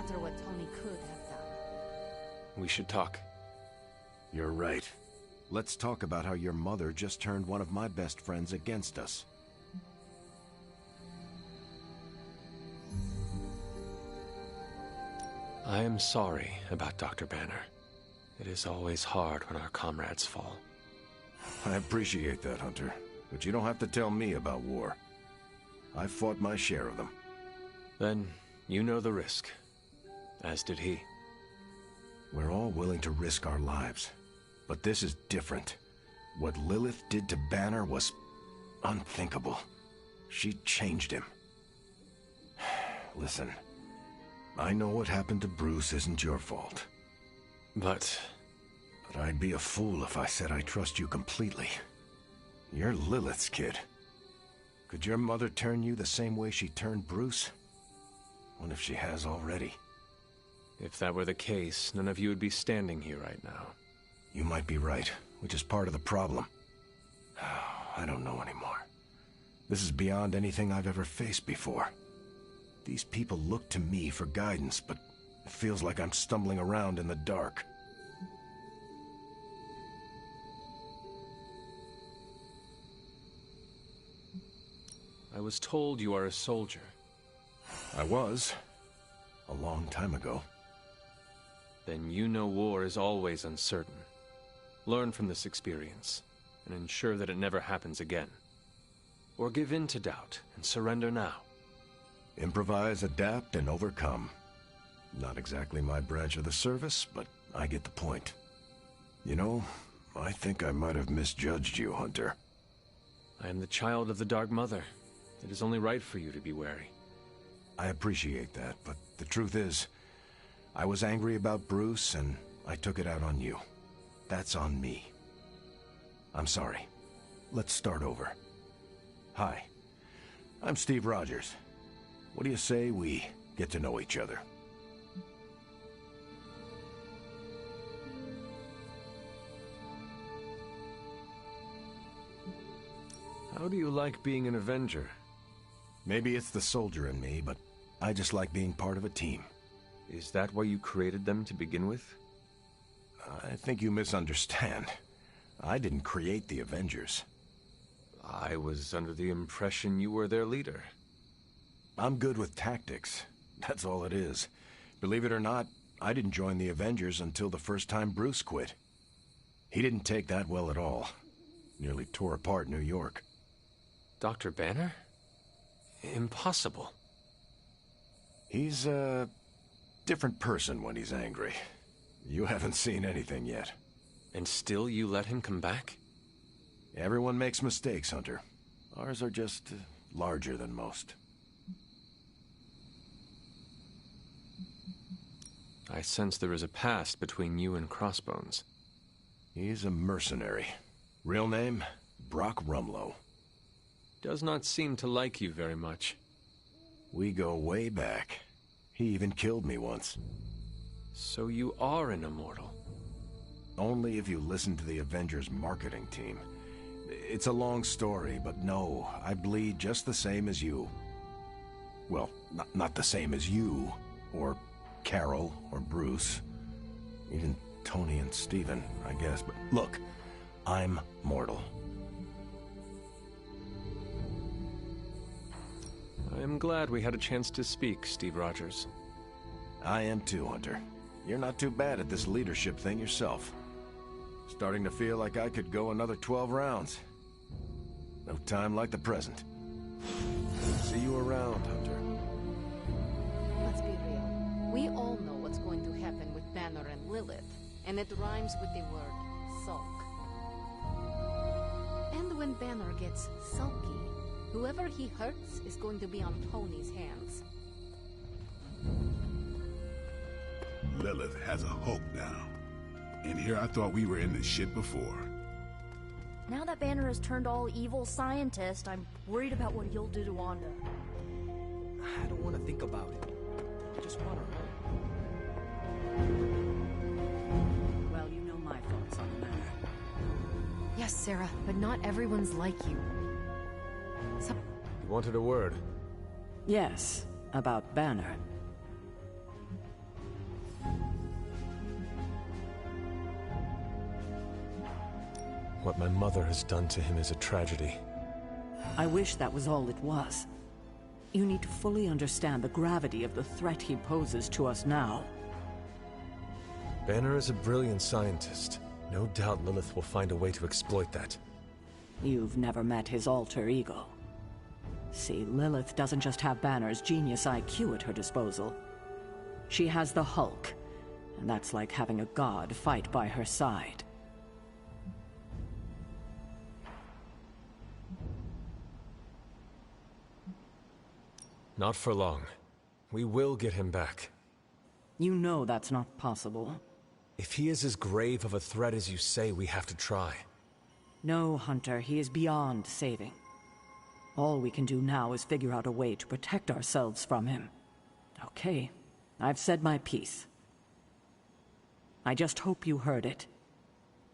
matter what Tony could have done. We should talk. You're right. Let's talk about how your mother just turned one of my best friends against us. I am sorry about Dr. Banner. It is always hard when our comrades fall. I appreciate that, Hunter. But you don't have to tell me about war. I fought my share of them. Then, you know the risk. As did he. We're all willing to risk our lives. But this is different. What Lilith did to Banner was unthinkable. She changed him. Listen, I know what happened to Bruce isn't your fault. But I'd be a fool if I said I trust you completely. You're Lilith's kid. Could your mother turn you the same way she turned Bruce? What if she has already? if that were the case, none of you would be standing here right now. You might be right, which is part of the problem. I don't know anymore. This is beyond anything I've ever faced before. These people look to me for guidance, but it feels like I'm stumbling around in the dark. I was told you are a soldier. I was. A long time ago. Then you know war is always uncertain. Learn from this experience, and ensure that it never happens again. Or give in to doubt, and surrender now. Improvise, adapt, and overcome. Not exactly my branch of the service, but I get the point. You know, I think I might have misjudged you, Hunter. I am the child of the Dark Mother. It is only right for you to be wary. I appreciate that, but the truth is, I was angry about Bruce, and I took it out on you. That's on me. I'm sorry. Let's start over. Hi, I'm Steve Rogers. What do you say we get to know each other? How do you like being an Avenger? Maybe it's the soldier in me, but I just like being part of a team. Is that why you created them to begin with? I think you misunderstand. I didn't create the Avengers. I was under the impression you were their leader. I'm good with tactics. That's all it is. Believe it or not, I didn't join the Avengers until the first time Bruce quit. He didn't take that well at all. Nearly tore apart New York. Dr. Banner? Impossible. He's a different person when he's angry. You haven't seen anything yet. And still you let him come back? Everyone makes mistakes, Hunter. Ours are just larger than most. I sense there is a past between you and Crossbones. He's a mercenary. Real name, Brock Rumlow. Does not seem to like you very much. We go way back. He even killed me once. So you are an immortal? Only if you listen to the Avengers marketing team. It's a long story, but no, I bleed just the same as you. Well, not the same as you, or Carol, or Bruce. Even Tony and Steven, I guess, but look, I'm mortal. I am glad we had a chance to speak, Steve Rogers. I am too, Hunter. You're not too bad at this leadership thing yourself. Starting to feel like I could go another 12 rounds. No time like the present. See you around, Hunter. Let's be real. We all know what's going to happen with Banner and Lilith, and it rhymes with the word sulk. And when Banner gets sulky, whoever he hurts is going to be on Tony's hands. Lilith has a hope now. And here I thought we were in the shit before. Now that Banner has turned all evil scientist, I'm worried about what he'll do to Wanda. I don't want to think about it. I just want her home. Well, you know my thoughts on the matter. Yes, Sarah, but not everyone's like you. You wanted a word? Yes, about Banner. What my mother has done to him is a tragedy. I wish that was all it was. You need to fully understand the gravity of the threat he poses to us now. Banner is a brilliant scientist. No doubt Lilith will find a way to exploit that. You've never met his alter ego. See, Lilith doesn't just have Banner's genius IQ at her disposal. She has the Hulk, and that's like having a god fight by her side. Not for long. We will get him back. You know that's not possible. If he is as grave of a threat as you say, we have to try. No, Hunter, he is beyond saving. All we can do now is figure out a way to protect ourselves from him. Okay, I've said my piece. I just hope you heard it.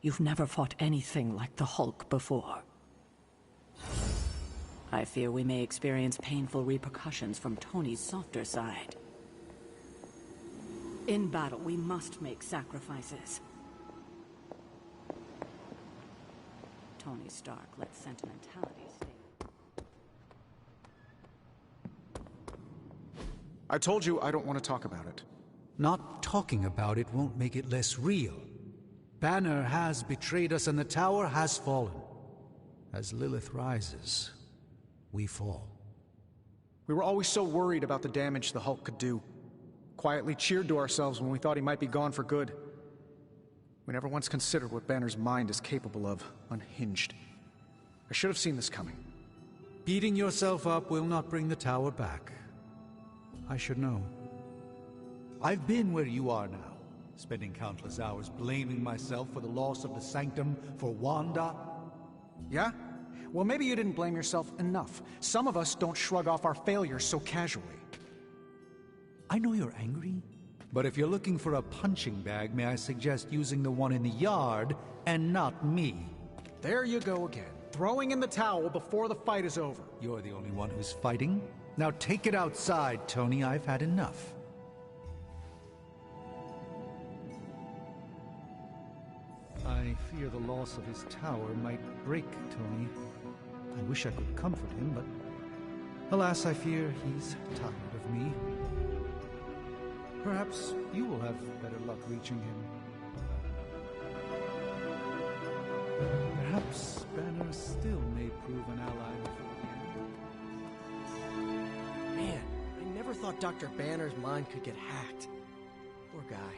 You've never fought anything like the Hulk before. I fear we may experience painful repercussions from Tony's softer side. In battle, we must make sacrifices. Tony Stark let sentimentality stay. I told you I don't want to talk about it. Not talking about it won't make it less real. Banner has betrayed us and the tower has fallen. As Lilith rises, we fall. We were always so worried about the damage the Hulk could do. Quietly cheered to ourselves when we thought he might be gone for good. We never once considered what Banner's mind is capable of, unhinged. I should have seen this coming. Beating yourself up will not bring the tower back. I should know. I've been where you are now, spending countless hours blaming myself for the loss of the Sanctum, for Wanda. Yeah? Well, maybe you didn't blame yourself enough. Some of us don't shrug off our failures so casually. I know you're angry, but if you're looking for a punching bag, may I suggest using the one in the yard and not me? There you go again, throwing in the towel before the fight is over. You're the only one who's fighting. Now take it outside, Tony. I've had enough. I fear the loss of his tower might break Tony. I wish I could comfort him, but alas, I fear he's tired of me. Perhaps you will have better luck reaching him. Perhaps Banner still may prove an ally before the end. Man, I never thought Dr. Banner's mind could get hacked. Poor guy.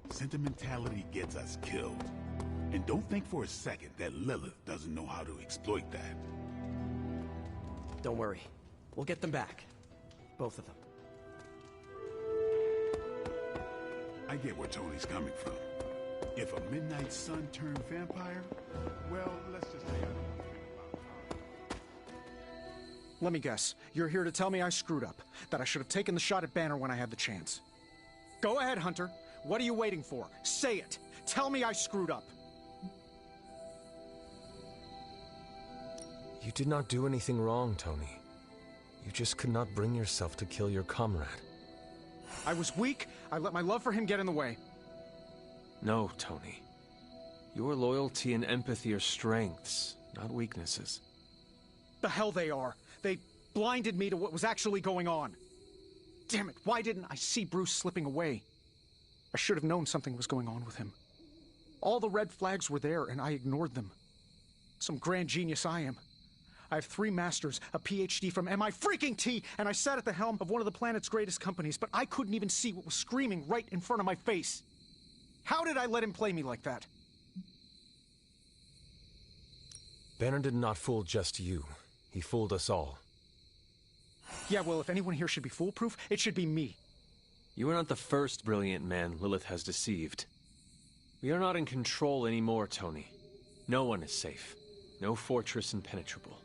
Sentimentality gets us killed. And don't think for a second that Lilith doesn't know how to exploit that. Don't worry. We'll get them back. Both of them. I get where Tony's coming from. If a Midnight Sun turned vampire, well, let's just say I don't know anything about Tony. Let me guess. You're here to tell me I screwed up. That I should have taken the shot at Banner when I had the chance. Go ahead, Hunter. What are you waiting for? Say it. Tell me I screwed up. You did not do anything wrong, Tony. You just could not bring yourself to kill your comrade. I was weak. I let my love for him get in the way. No, Tony. Your loyalty and empathy are strengths, not weaknesses. The hell they are. They blinded me to what was actually going on. Damn it, why didn't I see Bruce slipping away? I should have known something was going on with him. All the red flags were there, and I ignored them. Some grand genius I am. I have 3 masters, a PhD from MIT, and I sat at the helm of one of the planet's greatest companies, but I couldn't even see what was screaming right in front of my face. How did I let him play me like that? Banner did not fool just you. He fooled us all. Yeah, well, if anyone here should be foolproof, it should be me. You are not the first brilliant man Lilith has deceived. We are not in control anymore, Tony. No one is safe. No fortress impenetrable.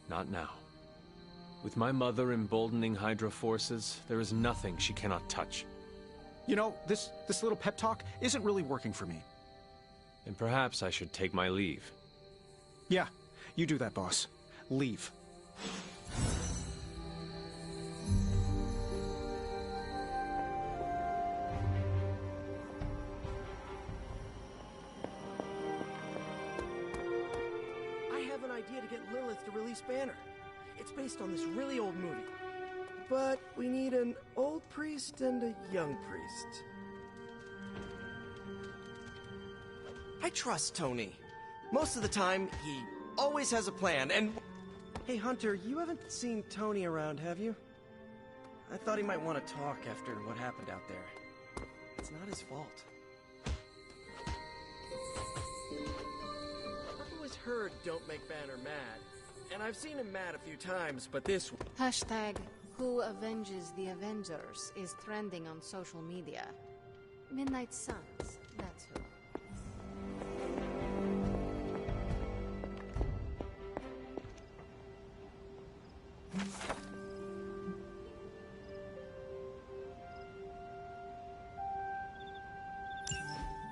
Not now. With my mother emboldening Hydra forces, there is nothing she cannot touch. You know, this little pep talk isn't really working for me. And perhaps I should take my leave. Yeah, you do that, boss. Leave. idea to get Lilith to release Banner. It's based on this really old movie. But we need an old priest and a young priest. I trust Tony. Most of the time, he always has a plan, and... Hey, Hunter, you haven't seen Tony around, have you? I thought he might want to talk after what happened out there. It's not his fault. I've always heard Don't Make Banner mad, and I've seen him mad a few times, but this... Hashtag Who Avenges the Avengers is trending on social media. Midnight Suns, that's who.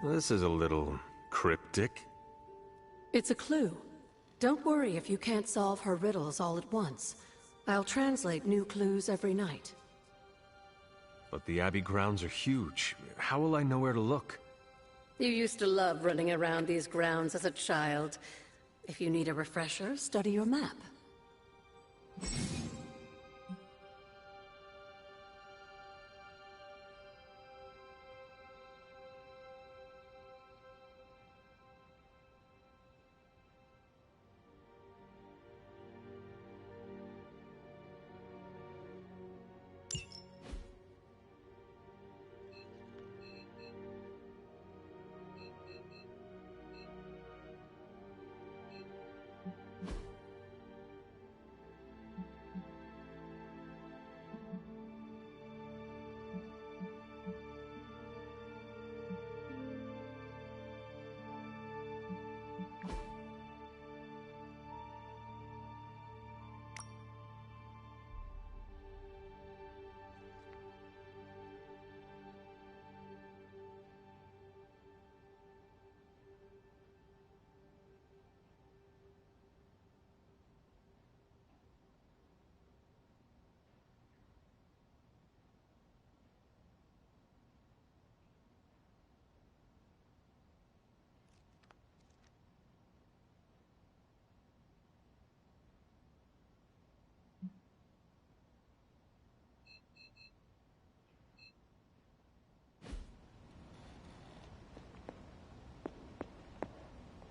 This is a little cryptic. It's a clue. Don't worry if you can't solve her riddles all at once. I'll translate new clues every night. But the Abbey grounds are huge. How will I know where to look? You used to love running around these grounds as a child. If you need a refresher, study your map.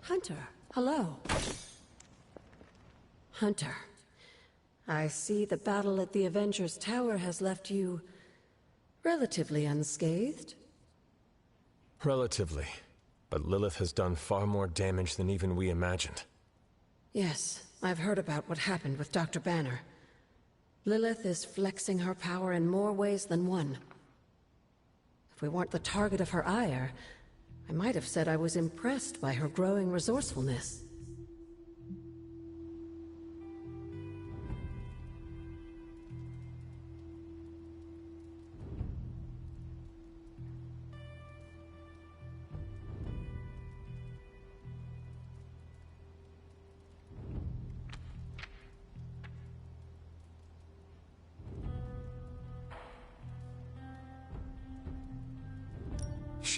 Hunter, hello. Hunter, I see the battle at the Avengers Tower has left you relatively unscathed. Relatively. But Lilith has done far more damage than even we imagined. Yes, I've heard about what happened with Dr. Banner. Lilith is flexing her power in more ways than one. If we weren't the target of her ire, I might have said I was impressed by her growing resourcefulness.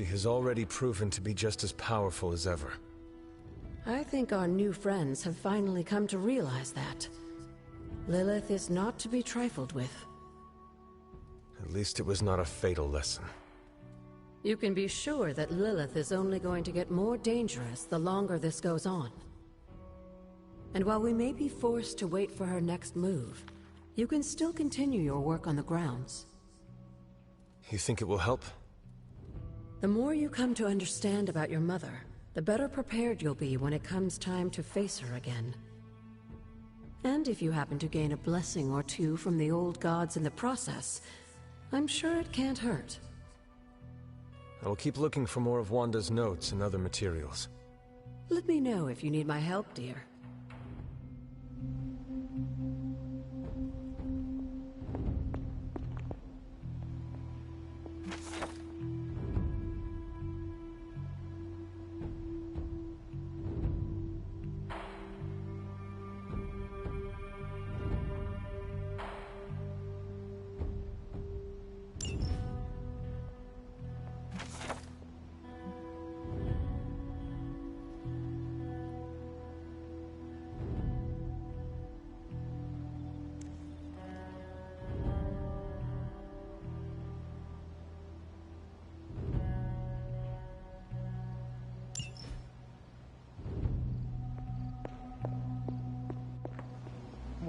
She has already proven to be just as powerful as ever. I think our new friends have finally come to realize that. Lilith is not to be trifled with. At least it was not a fatal lesson. You can be sure that Lilith is only going to get more dangerous the longer this goes on. And while we may be forced to wait for her next move, you can still continue your work on the grounds. You think it will help? The more you come to understand about your mother, the better prepared you'll be when it comes time to face her again. And if you happen to gain a blessing or two from the old gods in the process, I'm sure it can't hurt. I will keep looking for more of Wanda's notes and other materials. Let me know if you need my help, dear.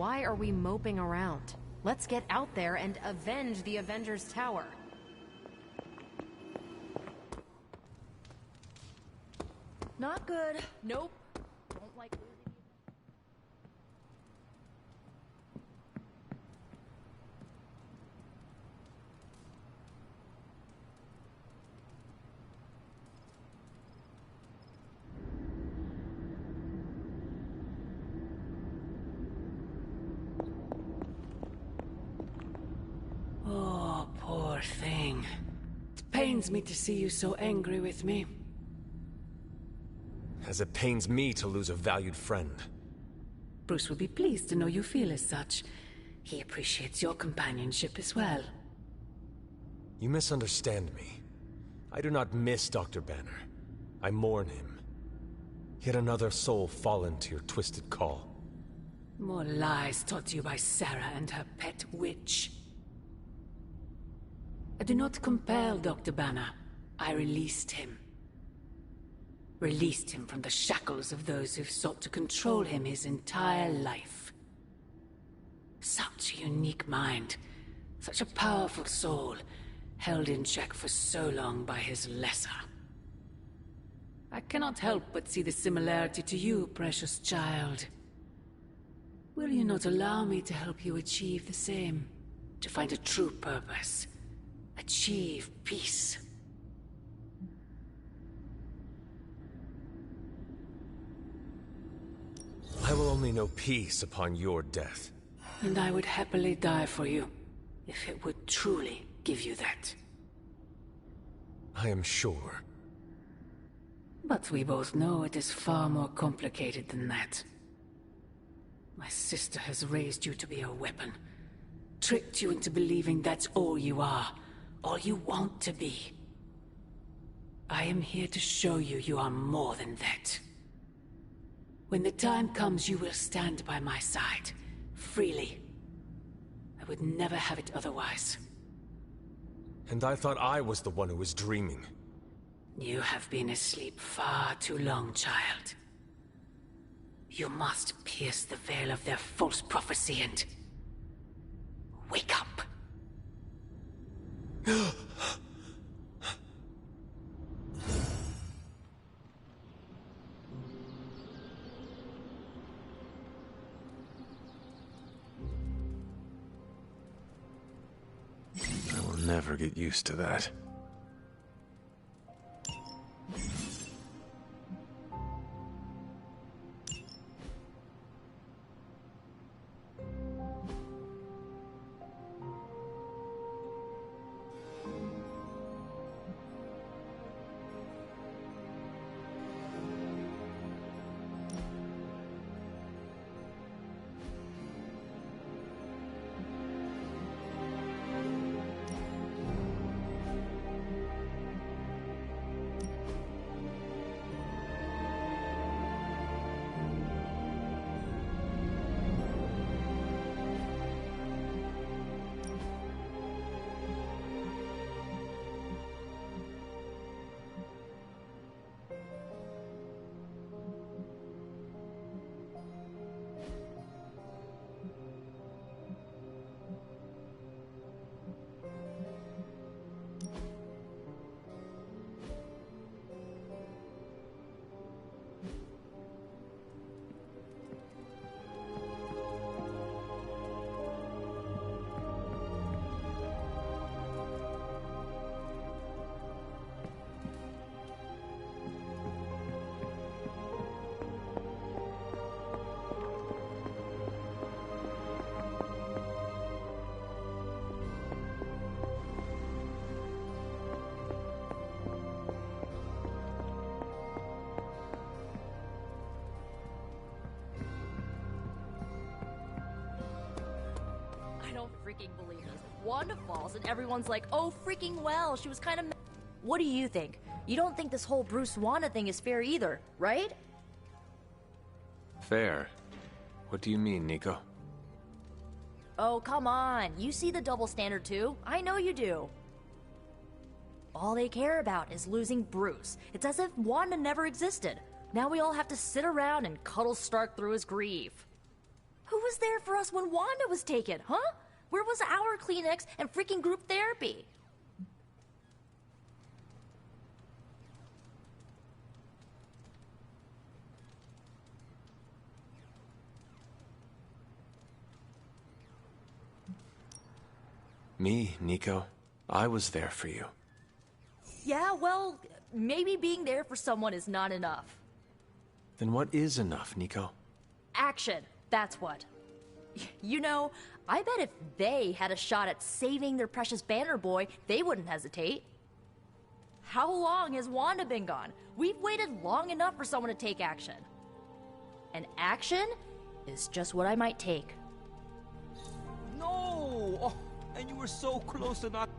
Why are we moping around? Let's get out there and avenge the Avengers Tower. Not good. Nope. Don't like losing. Oh, poor thing. It pains me to see you so angry with me. As it pains me to lose a valued friend. Bruce will be pleased to know you feel as such. He appreciates your companionship as well. You misunderstand me. I do not miss Dr. Banner. I mourn him. Yet another soul fallen to your twisted call. More lies taught to you by Sarah and her pet witch. I do not compel Dr. Banner. I released him. Released him from the shackles of those who've sought to control him his entire life. Such a unique mind, such a powerful soul, held in check for so long by his lesser. I cannot help but see the similarity to you, precious child. Will you not allow me to help you achieve the same? To find a true purpose, achieve peace. I will only know peace upon your death. And I would happily die for you, if it would truly give you that. I am sure. But we both know it is far more complicated than that. My sister has raised you to be a weapon. Tricked you into believing that's all you are, all you want to be. I am here to show you you are more than that. When the time comes, you will stand by my side, freely. I would never have it otherwise. And I thought I was the one who was dreaming. You have been asleep far too long, child. You must pierce the veil of their false prophecy and... wake up. I will never get used to that. I don't freaking believe this. Wanda falls and everyone's like, oh freaking well, she was kind of... What do you think? You don't think this whole Bruce-Wanda thing is fair either, right? Fair? What do you mean, Nico? Oh, come on. You see the double standard too? I know you do. All they care about is losing Bruce. It's as if Wanda never existed. Now we all have to sit around and cuddle Stark through his grief. Who was there for us when Wanda was taken, huh? Where was our Kleenex and freaking group therapy? Me, Nico, I was there for you. Yeah, well, maybe being there for someone is not enough. Then what is enough, Nico? Action, that's what. You know, I bet if they had a shot at saving their precious Banner Boy, they wouldn't hesitate. How long has Wanda been gone? We've waited long enough for someone to take action. And action is just what I might take. No! Oh, and you were so close to not...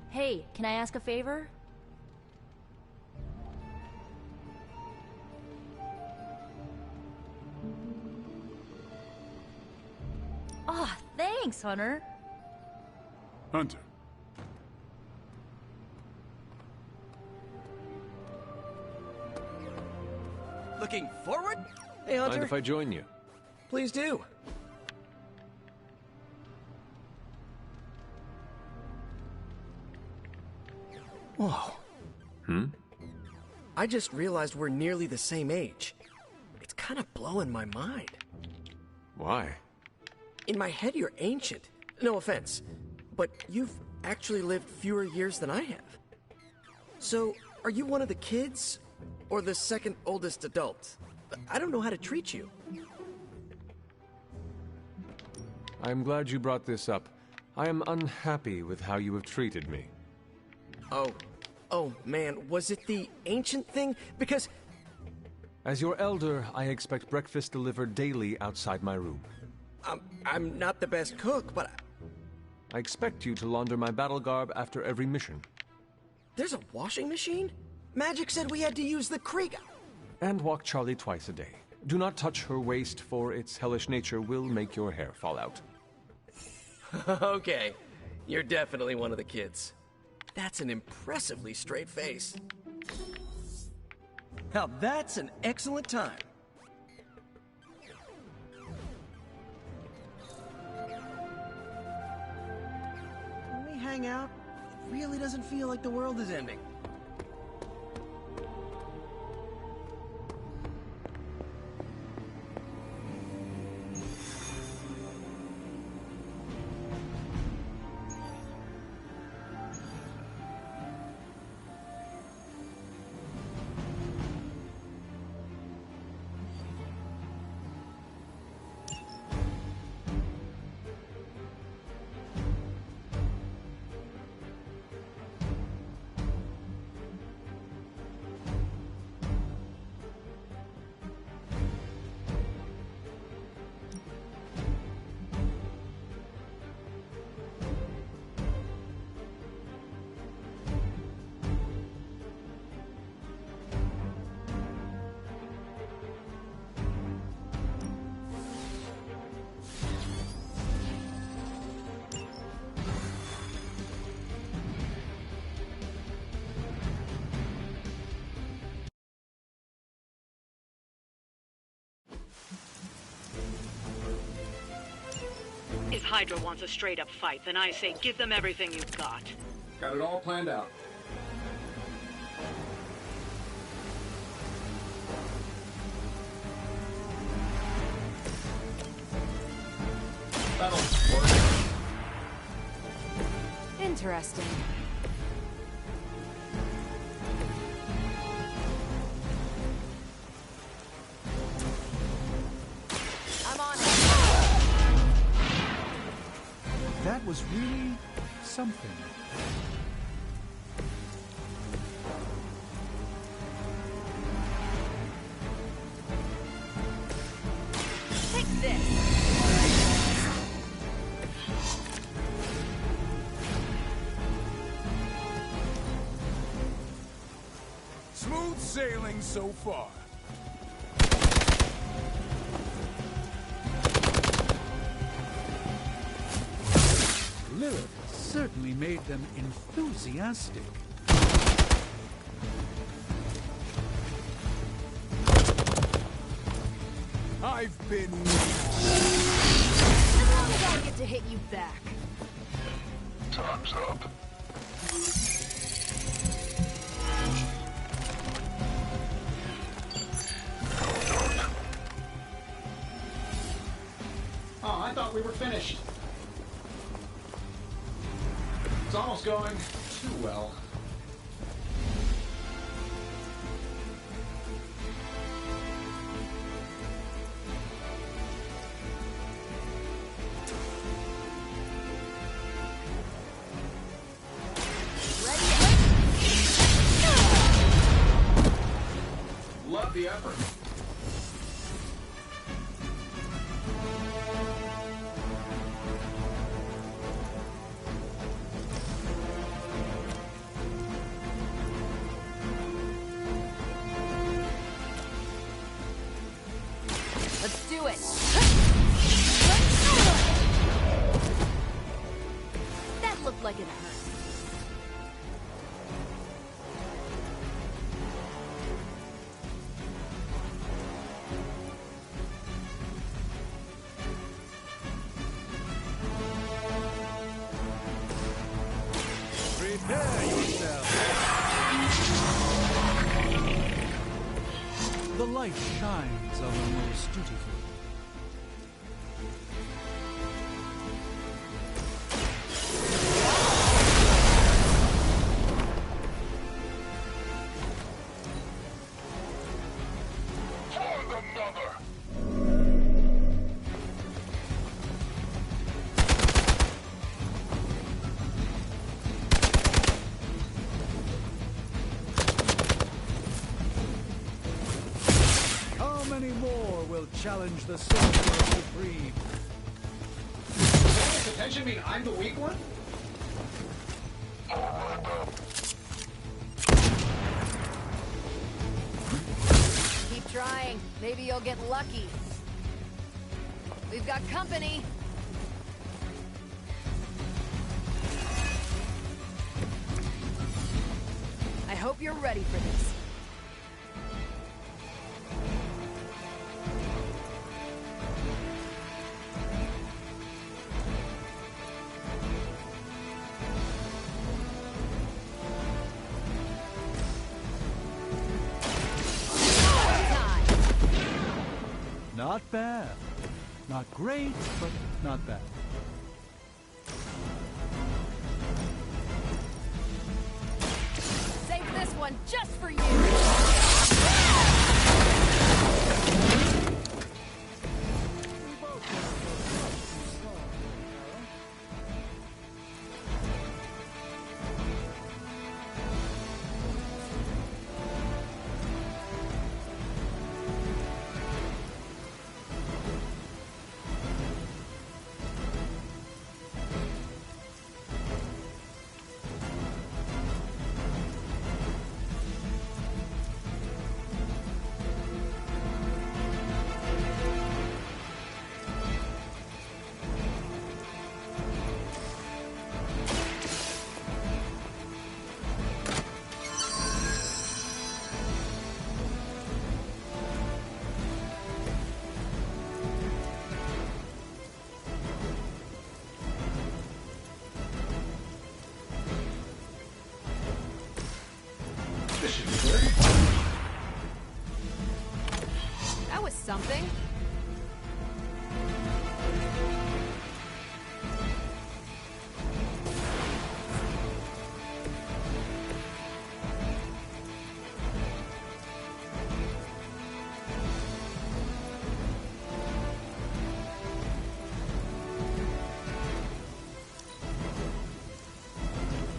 Hey, can I ask a favor? Ah, thanks, Hunter. Hunter. Looking forward? Hey, Hunter. Mind if I join you? Please do. Whoa. I just realized we're nearly the same age. It's kind of blowing my mind. Why? In my head, you're ancient. No offense. But you've actually lived fewer years than I have. So, are you one of the kids? Or the second oldest adult? I don't know how to treat you. I am glad you brought this up. I am unhappy with how you have treated me. Oh man, was it the ancient thing? Because... As your elder, I expect breakfast delivered daily outside my room. I'm not the best cook, but... I expect you to launder my battle garb after every mission. There's a washing machine? Magic said we had to use the creek... And walk Charlie twice a day. Do not touch her waist, for its hellish nature will make your hair fall out. Okay, you're definitely one of the kids. That's an impressively straight face. Now that's an excellent time. When we hang out, it really doesn't feel like the world is ending. If Hydra wants a straight-up fight, then I say give them everything you've got. Got it all planned out. That'll work. Interesting. I'm on it. That was really something. Take this. Smooth sailing so far. Lilith certainly made them enthusiastic. I've been... I get to hit you back. Time's up. Oh, I thought we were finished. It's almost going too well. Love the effort. Let's do it. That looked like it hurt. Prepare yourself. The light shines on the most dutiful. For the mother! How many more will challenge the Sorcerer Supreme? Does this attention mean I'm the weak one? Keep trying. Maybe you'll get lucky. We've got company. I hope you're ready for this. Not bad. Not great, but not bad. Save this one just for you. That was something.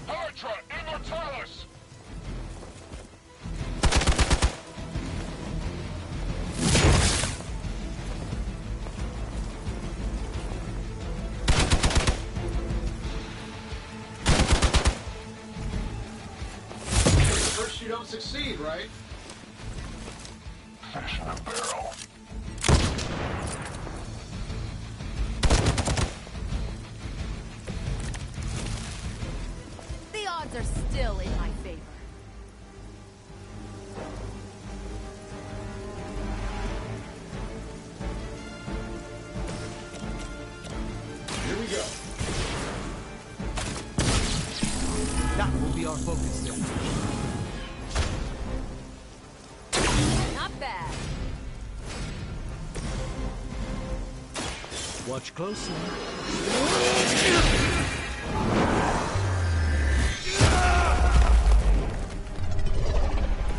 Hydra Immortalis! First you don't succeed, right? Fish in a barrel. The odds are still in my favor. You're focus then. Not bad. Watch closely.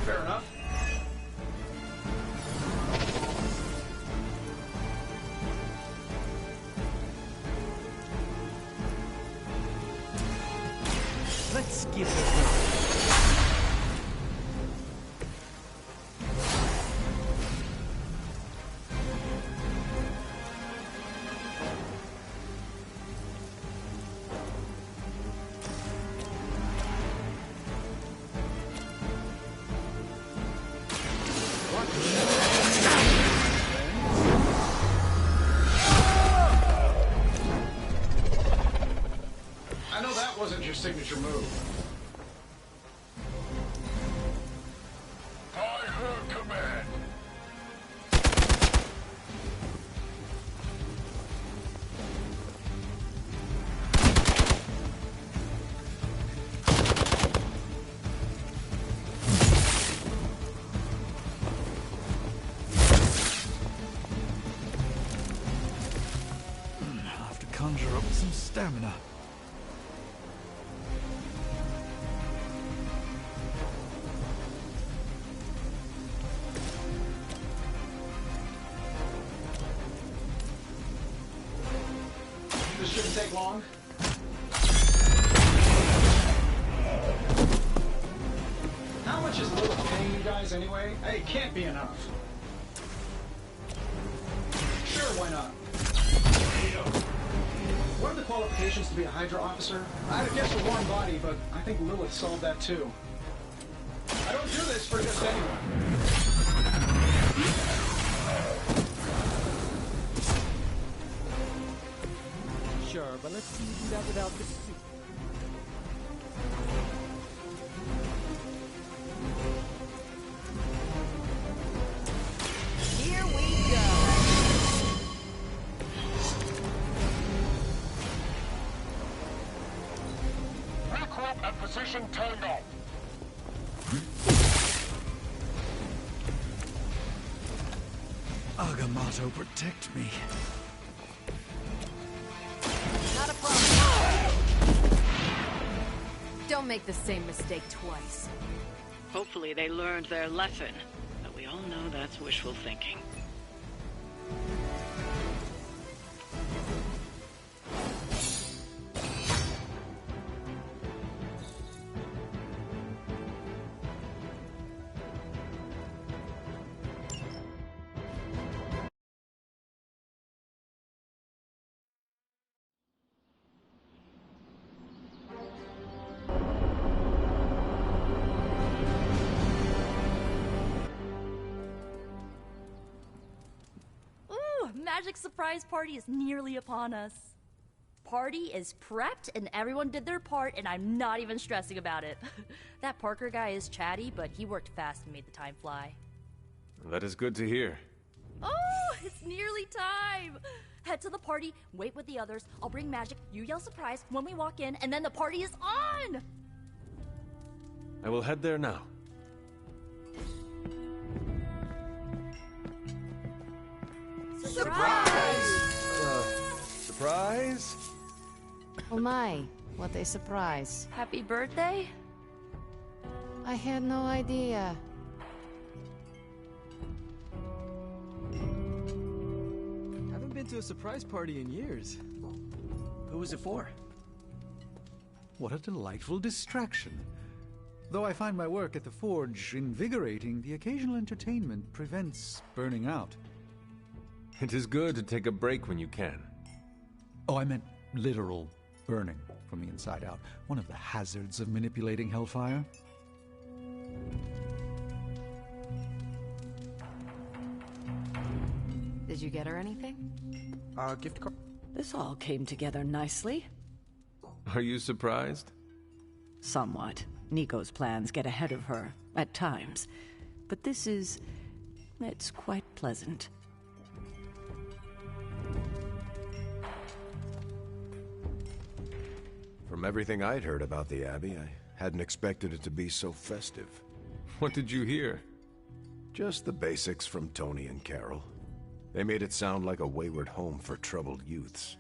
Fair enough. Let's skip it. I know that wasn't your signature move. By her command. I'll have to conjure up some stamina. This shouldn't take long. How much is Lilith paying you guys anyway? Hey, it can't be enough. Sure, why not? What are the qualifications to be a Hydra officer? I'd have guessed a warm body, but I think Lilith solved that too. I don't do this for just anyone. Sure, but let's see you do that without the suit. Here we go. Regroup at position Tango. Agamotto, protect me. Not a problem. Don't make the same mistake twice. Hopefully they learned their lesson, but we all know that's wishful thinking. Magic surprise party is nearly upon us. Party is prepped and everyone did their part and I'm not even stressing about it. That Parker guy is chatty, but he worked fast and made the time fly. That is good to hear. Oh, it's nearly time! Head to the party, wait with the others, I'll bring magic, you yell surprise when we walk in, and then the party is on! I will head there now. Surprise? Oh my, what a surprise. Happy birthday? I had no idea. Haven't been to a surprise party in years. Who was it for? What a delightful distraction. Though I find my work at the Forge invigorating, the occasional entertainment prevents burning out. It is good to take a break when you can. Oh, I meant literal burning from the inside out. One of the hazards of manipulating Hellfire. Did you get her anything? Gift card. This all came together nicely. Are you surprised? Somewhat. Nico's plans get ahead of her, at times. But it's quite pleasant. From everything I'd heard about the Abbey, I Hadn't expected it to be so festive. What did you hear? Just the basics from Tony and Carol. They made it sound like a wayward home for troubled youths.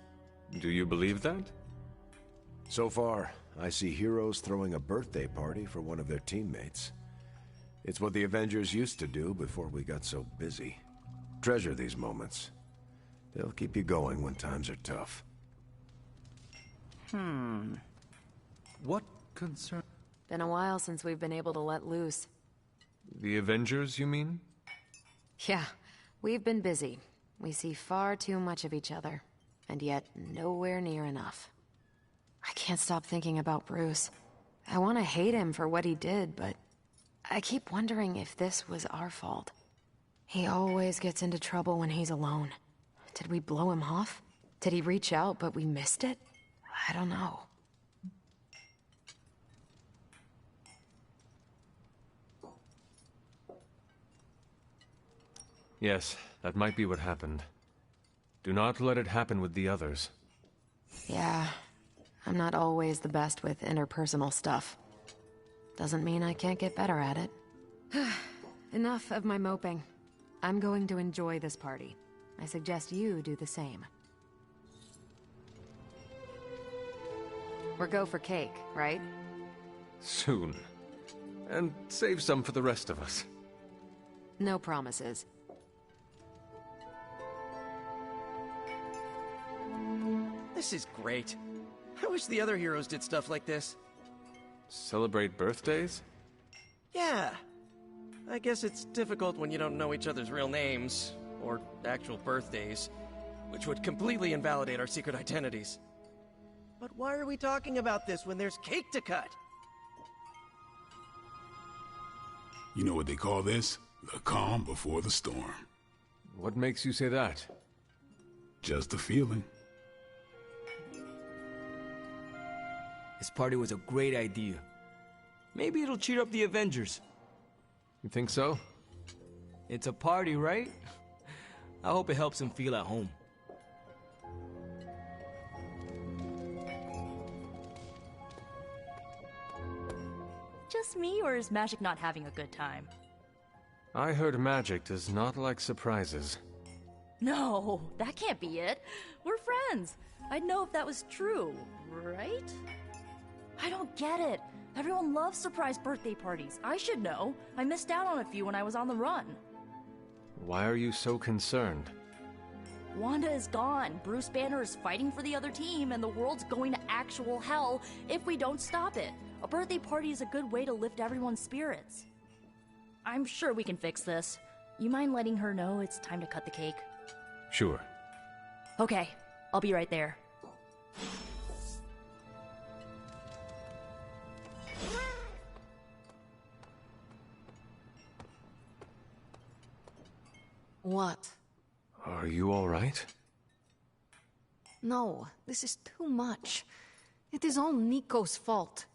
Do you believe that? So far, I see heroes throwing a birthday party for one of their teammates. It's what the Avengers used to do before we got so busy. Treasure these moments. They'll keep you going when times are tough. What concern? Been a while since we've been able to let loose. The Avengers, you mean? Yeah, we've been busy. We see far too much of each other, and yet nowhere near enough. I can't stop thinking about Bruce. I want to hate him for what he did, but I keep wondering if this was our fault. He always gets into trouble when he's alone. Did we blow him off? Did he reach out, but we missed it? I don't know. Yes, that might be what happened. Do not let it happen with the others. Yeah, I'm not always the best with interpersonal stuff. Doesn't mean I can't get better at it. Enough of my moping. I'm going to enjoy this party. I suggest you do the same. We're go for cake, right? Soon. And save some for the rest of us. No promises. This is great. I wish the other heroes did stuff like this. Celebrate birthdays? Yeah. I guess it's difficult when you don't know each other's real names, or actual birthdays, which would completely invalidate our secret identities. But why are we talking about this when there's cake to cut? You know what they call this? The calm before the storm. What makes you say that? Just a feeling. This party was a great idea. Maybe it'll cheer up the Avengers. You think so? It's a party, right? I hope it helps them feel at home. Just me, or is Magic not having a good time? I heard magic does not like surprises. No, that can't be it. We're friends. I'd know if that was true, right? I don't get it. Everyone loves surprise birthday parties. I should know. I missed out on a few when I was on the run. Why are you so concerned? Wanda is gone. Bruce Banner is fighting for the other team, and the world's going to actual hell if we don't stop it. A birthday party is a good way to lift everyone's spirits. I'm sure we can fix this. You mind letting her know it's time to cut the cake? Sure. Okay, I'll be right there. What? Are you all right? No, this is too much. It is all Nico's fault.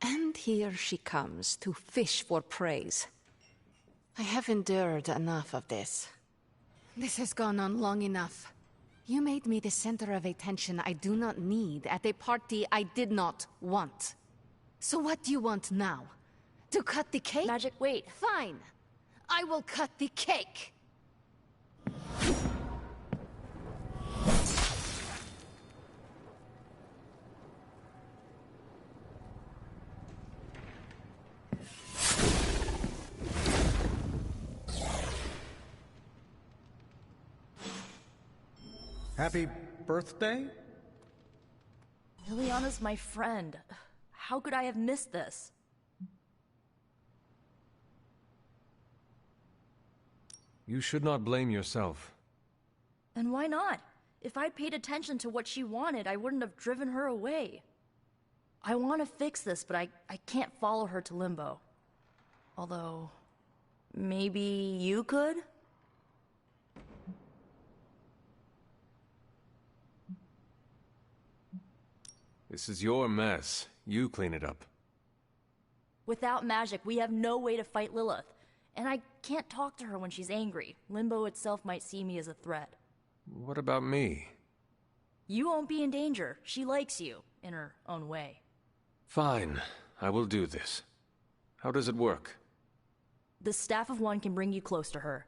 And here she comes to fish for praise. I have endured enough of this. This has gone on long enough. You made me the center of attention I do not need at a party I did not want. So what do you want now? To cut the cake? Magic, wait. Fine. I will cut the cake. Happy birthday? Liliana's my friend. How could I have missed this? You should not blame yourself. And why not? If I'd paid attention to what she wanted, I wouldn't have driven her away. I want to fix this, but I can't follow her to Limbo. Although, maybe you could? This is your mess. You clean it up. Without magic, we have no way to fight Lilith. And I can't talk to her when she's angry. Limbo itself might see me as a threat. What about me? You won't be in danger. She likes you, in her own way. Fine. I will do this. How does it work? The Staff of One can bring you close to her.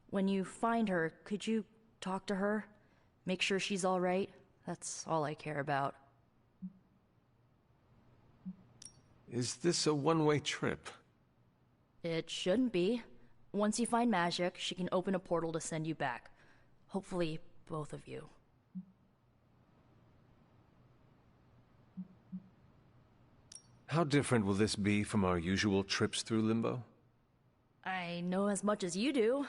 When you find her, could you talk to her? Make sure she's all right? That's all I care about. Is this a one-way trip? It shouldn't be. Once you find magic, she can open a portal to send you back. Hopefully, both of you. How different will this be from our usual trips through Limbo? I know as much as you do.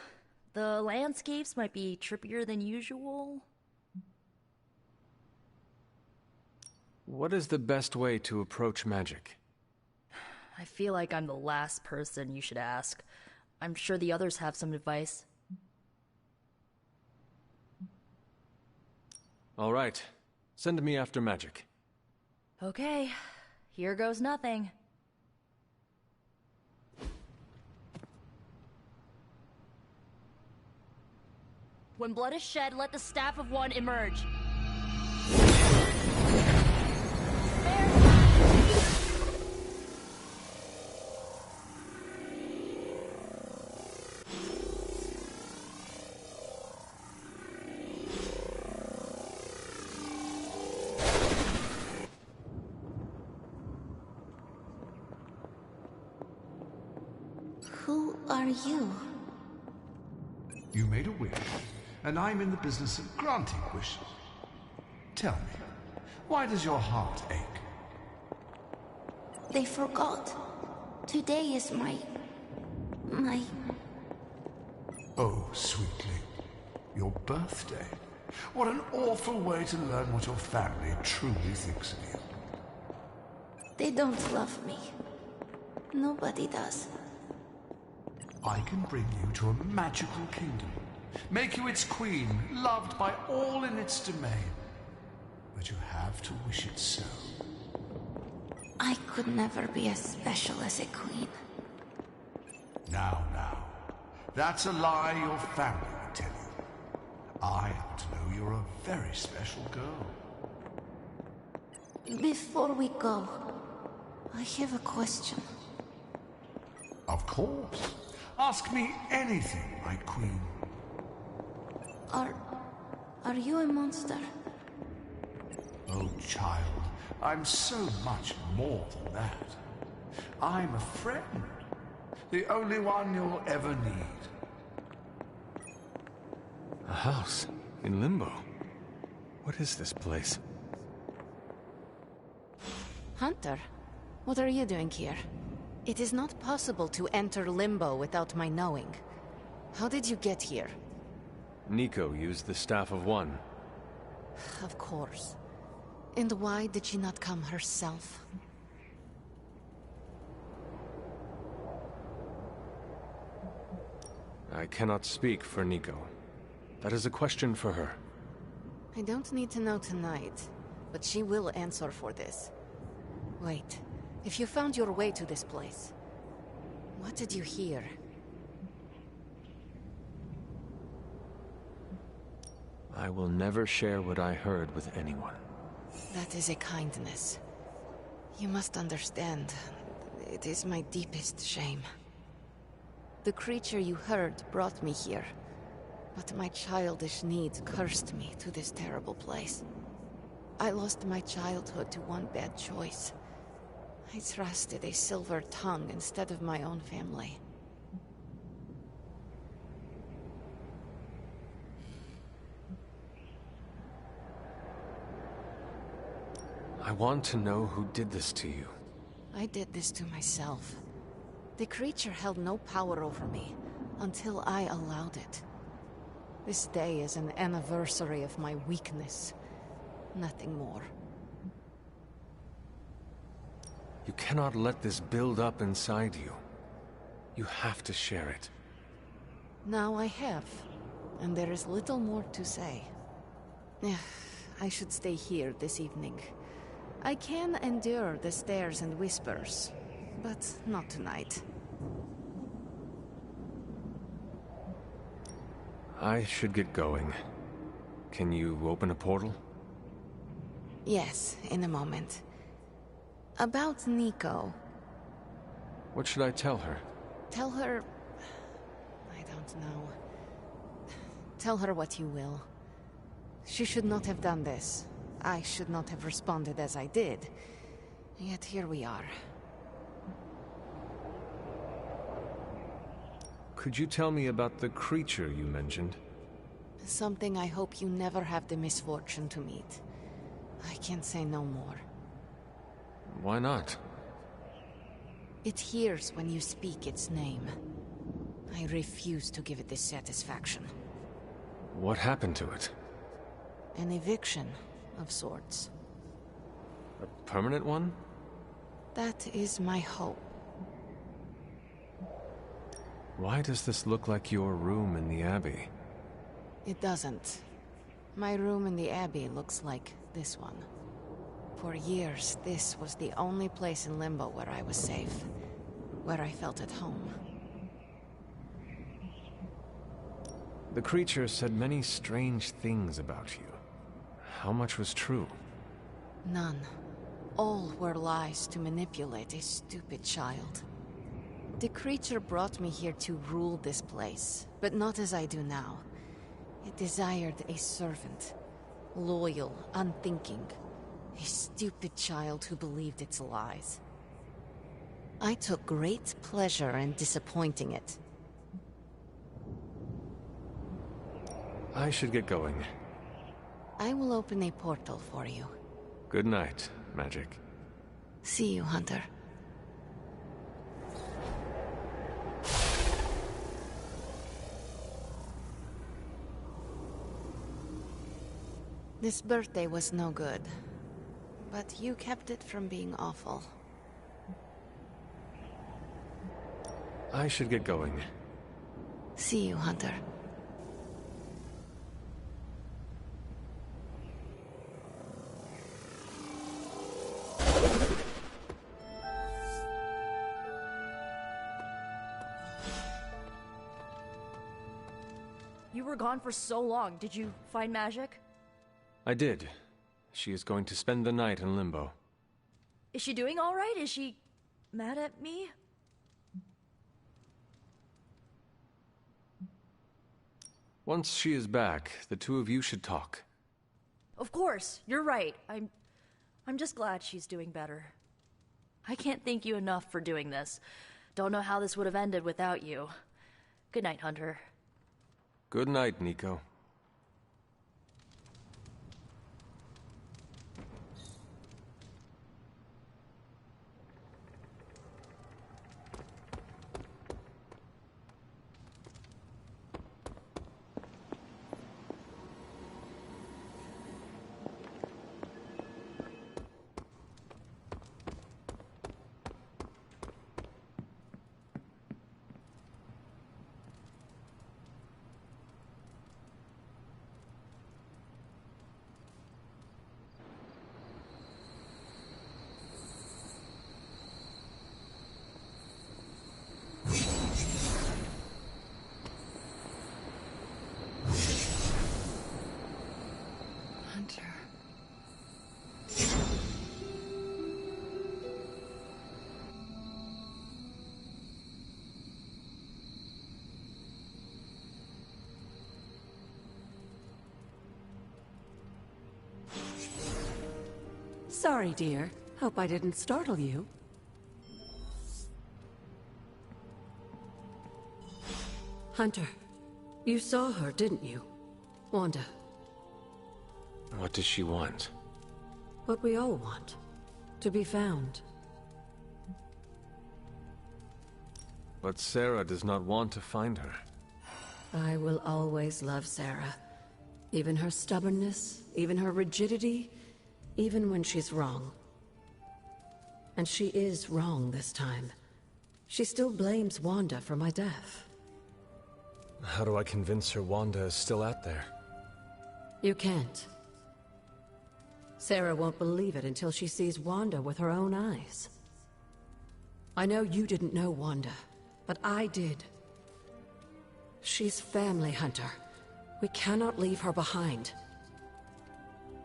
The landscapes might be trippier than usual. What is the best way to approach magic? I feel like I'm the last person you should ask. I'm sure the others have some advice. All right. Send me after magic. Okay. Here goes nothing. When blood is shed, let the Staff of One emerge. Who are you? You made a wish, and I'm in the business of granting wishes. Tell me, why does your heart ache? They forgot. Today is my... Oh, sweetly. Your birthday. What an awful way to learn what your family truly thinks of you. They don't love me. Nobody does. I can bring you to a magical kingdom. Make you its queen, loved by all in its domain. But you have to wish it so. I could never be as special as a queen. Now. That's a lie your family would tell you. I happen to know you're a very special girl. Before we go, I have a question. Of course. Ask me anything, my queen. Are you a monster? Oh, child, I'm so much more than that. I'm a friend. The only one you'll ever need. A house in Limbo. What is this place? Hunter, what are you doing here? It is not possible to enter Limbo without my knowing. How did you get here? Nico used the Staff of One. Of course. And why did she not come herself? I cannot speak for Nico. That is a question for her. I don't need to know tonight, but she will answer for this. Wait, if you found your way to this place, what did you hear? I will never share what I heard with anyone. That is a kindness. You must understand, it is my deepest shame. The creature you heard brought me here, but my childish needs cursed me to this terrible place. I lost my childhood to one bad choice. I trusted a silver tongue instead of my own family. I want to know who did this to you. I did this to myself. The creature held no power over me until I allowed it. This day is an anniversary of my weakness. Nothing more. You cannot let this build up inside you. You have to share it. Now I have, and there is little more to say. I should stay here this evening. I can endure the stares and whispers, but not tonight. I should get going. Can you open a portal? Yes, in a moment. About Nico. What should I tell her? Tell her... I don't know. Tell her what you will. She should not have done this. I should not have responded as I did. Yet here we are. Could you tell me about the creature you mentioned? Something I hope you never have the misfortune to meet. I can't say no more. Why not? It hears when you speak its name. I refuse to give it this satisfaction. What happened to it? An eviction of sorts. A permanent one? That is my hope. Why does this look like your room in the Abbey? It doesn't. My room in the Abbey looks like this one. For years, this was the only place in Limbo where I was safe. Where I felt at home. The creature said many strange things about you. How much was true? None. All were lies to manipulate a stupid child. The creature brought me here to rule this place, but not as I do now. It desired a servant. Loyal, unthinking. A stupid child who believed its lies. I took great pleasure in disappointing it. I should get going. I will open a portal for you. Good night, Magic. See you, Hunter. This birthday was no good, but you kept it from being awful. I should get going. See you, Hunter. You were gone for so long. Did you find Magic? I did. She is going to spend the night in Limbo. Is she doing all right? Is she mad at me? Once she is back, the two of you should talk. Of course, you're right. I'm just glad she's doing better. I can't thank you enough for doing this. Don't know how this would have ended without you. Good night, Hunter. Good night, Nico. Sorry, dear. Hope I didn't startle you. Hunter, you saw her, didn't you? Wanda. What does she want? What we all want. To be found. But Sarah does not want to find her. I will always love Sarah. Even her stubbornness, even her rigidity, even when she's wrong. And she is wrong this time. She still blames Wanda for my death. How do I convince her Wanda is still out there? You can't. Sarah won't believe it until she sees Wanda with her own eyes. I know you didn't know Wanda, but I did. She's family, Hunter. We cannot leave her behind.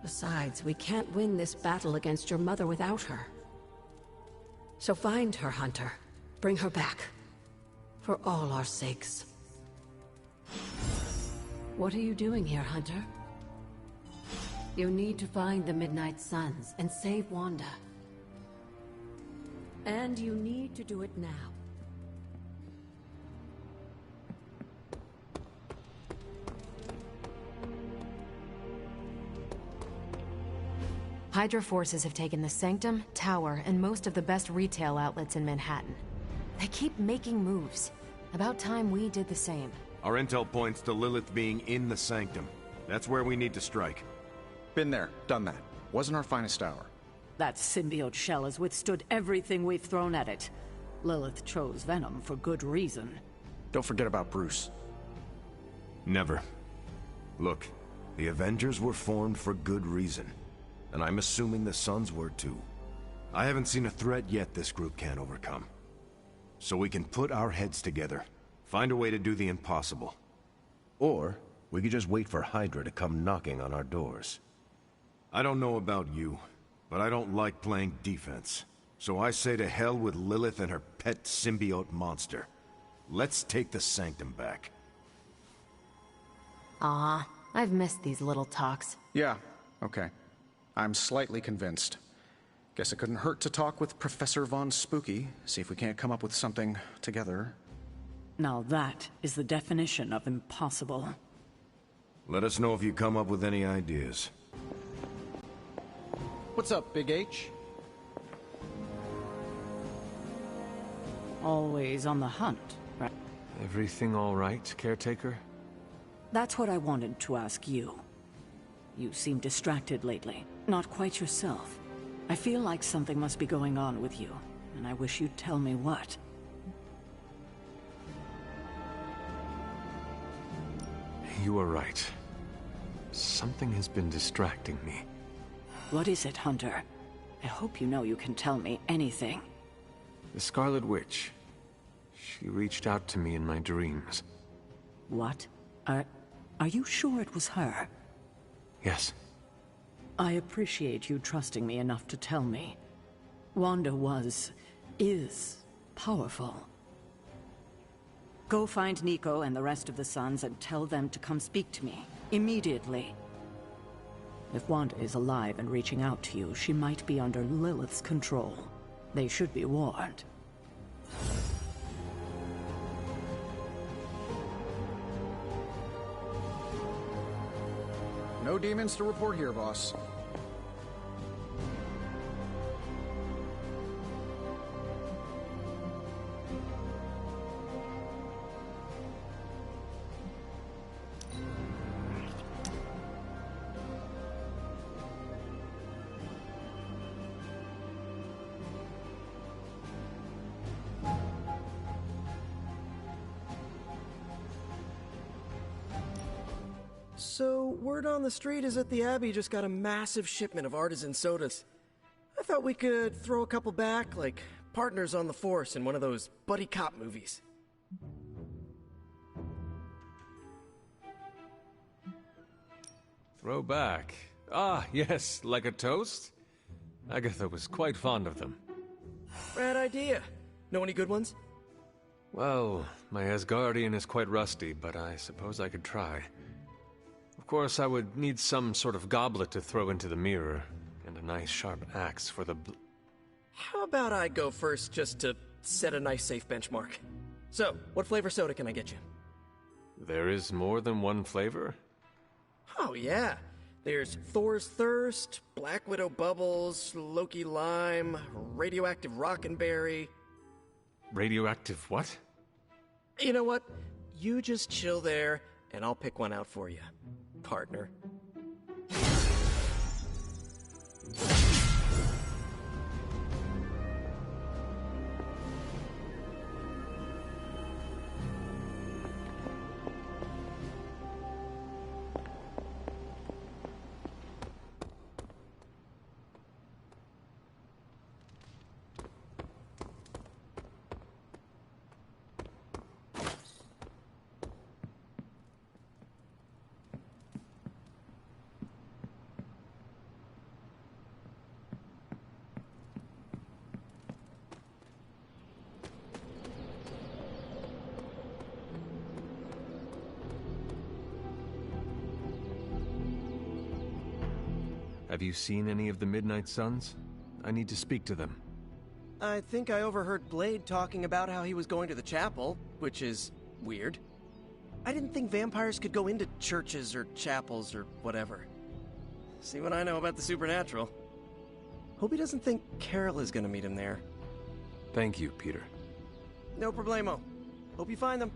Besides, we can't win this battle against your mother without her. So find her, Hunter. Bring her back. For all our sakes. What are you doing here, Hunter? You need to find the Midnight Suns and save Wanda. And you need to do it now. Hydra forces have taken the Sanctum, Tower, and most of the best retail outlets in Manhattan. They keep making moves. About time we did the same. Our intel points to Lilith being in the Sanctum. That's where we need to strike. Been there, done that. Wasn't our finest hour. That symbiote shell has withstood everything we've thrown at it. Lilith chose Venom for good reason. Don't forget about Bruce. Never. Look, the Avengers were formed for good reason. And I'm assuming the Suns were too. I haven't seen a threat yet this group can't overcome. So we can put our heads together, find a way to do the impossible. Or we could just wait for Hydra to come knocking on our doors. I don't know about you, but I don't like playing defense. So I say to hell with Lilith and her pet symbiote monster. Let's take the Sanctum back. I've missed these little talks. Yeah, okay. I'm slightly convinced. Guess it couldn't hurt to talk with Professor Von Spooky, see if we can't come up with something together. Now that is the definition of impossible. Let us know if you come up with any ideas. What's up, Big H? Always on the hunt, right? Everything all right, caretaker? That's what I wanted to ask you. You seem distracted lately, not quite yourself. I feel like something must be going on with you, and I wish you'd tell me what. You are right. Something has been distracting me. What is it, Hunter? I hope you know you can tell me anything. The Scarlet Witch. She reached out to me in my dreams. What? Are you sure it was her? Yes. I appreciate you trusting me enough to tell me. Wanda is powerful. Go find Nico and the rest of the Suns and tell them to come speak to me, immediately. If Wanda is alive and reaching out to you, she might be under Lilith's control. They should be warned. No demons to report here, boss. So, word on the street is that the Abbey just got a massive shipment of artisan sodas. I thought we could throw a couple back, like partners on the force in one of those buddy cop movies. Throw back. Ah, yes, like a toast? Agatha was quite fond of them. Rad idea. Know any good ones? Well, my Asgardian is quite rusty, but I suppose I could try. Of course, I would need some sort of goblet to throw into the mirror, and a nice sharp axe for the How about I go first just to set a nice safe benchmark? So, what flavor soda can I get you? There is more than one flavor? Oh yeah. There's Thor's Thirst, Black Widow Bubbles, Loki Lime, Radioactive Rockenberry. Radioactive what? You know what? You just chill there, and I'll pick one out for you, partner. Have you seen any of the Midnight Suns? I need to speak to them. I think I overheard Blade talking about how he was going to the chapel, which is weird. I didn't think vampires could go into churches or chapels or whatever. See what I know about the supernatural. Hope he doesn't think Carol is gonna meet him there. Thank you, Peter. No problemo. Hope you find them.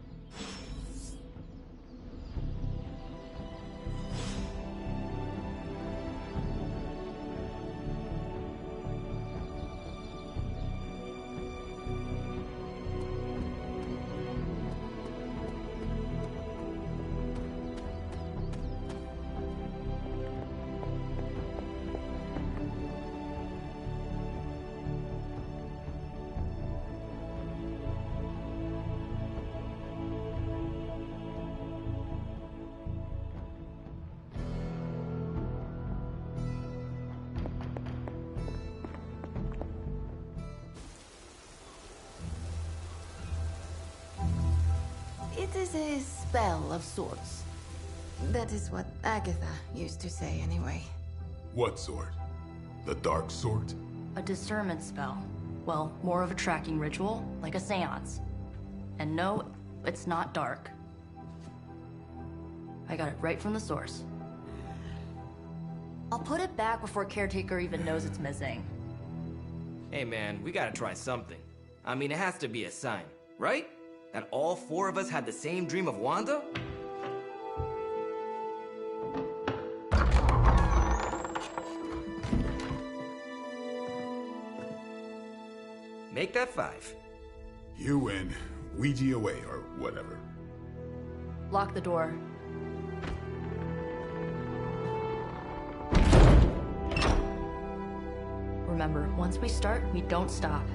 It is a spell of sorts. That is what Agatha used to say anyway. What sort? The dark sort? A discernment spell. Well, more of a tracking ritual, like a seance. And no, it's not dark. I got it right from the source. I'll put it back before Caretaker even knows it's missing. Hey man, we gotta try something. I mean, it has to be a sign, right? That all four of us had the same dream of Wanda? Make that 5. You win. Ouija away, or whatever. Lock the door. Remember, once we start, we don't stop.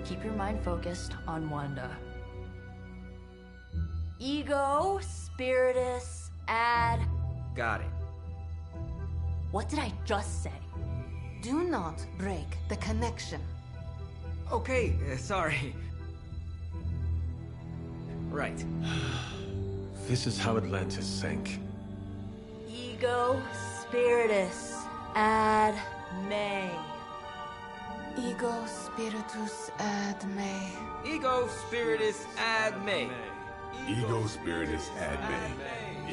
Keep your mind focused on Wanda. Ego, Spiritus, add... Got it. What did I just say? Do not break the connection. Okay, sorry. Right. This is how Atlantis sank. Ego, Spiritus, ad me. Ego spiritus ad me. Ego Spiritus ad me. Ego Spiritus ad me.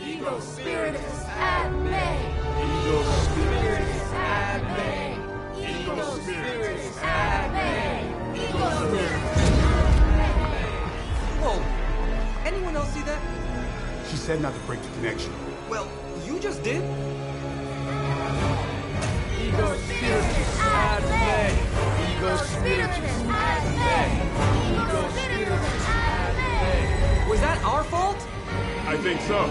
Ego Spiritus ad me. Ego Spiritus ad me. Ego Spiritus ad me. Ego Spiritus. Whoa! Anyone else see that? She said not to break the connection. Well, you just did. Ego Spiritus ad me. Ego Spiritus ad me. Ego Spiritus ad me. Was that our fault? I think so.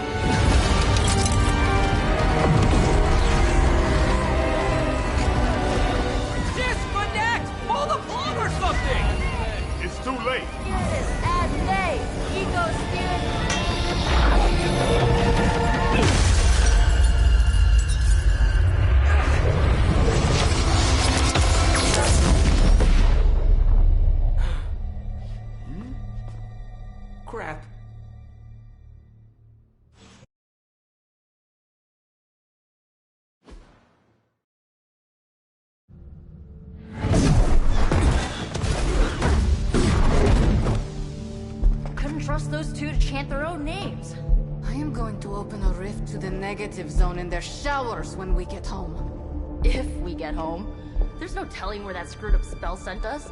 Disconnect! Pull the plug or something! It's too late. Spiritus ad me. Ego Spiritus. Crap. Couldn't trust those two to chant their own names. I am going to open a rift to the negative zone in their showers when we get home. If we get home. There's no telling where that screwed up spell sent us.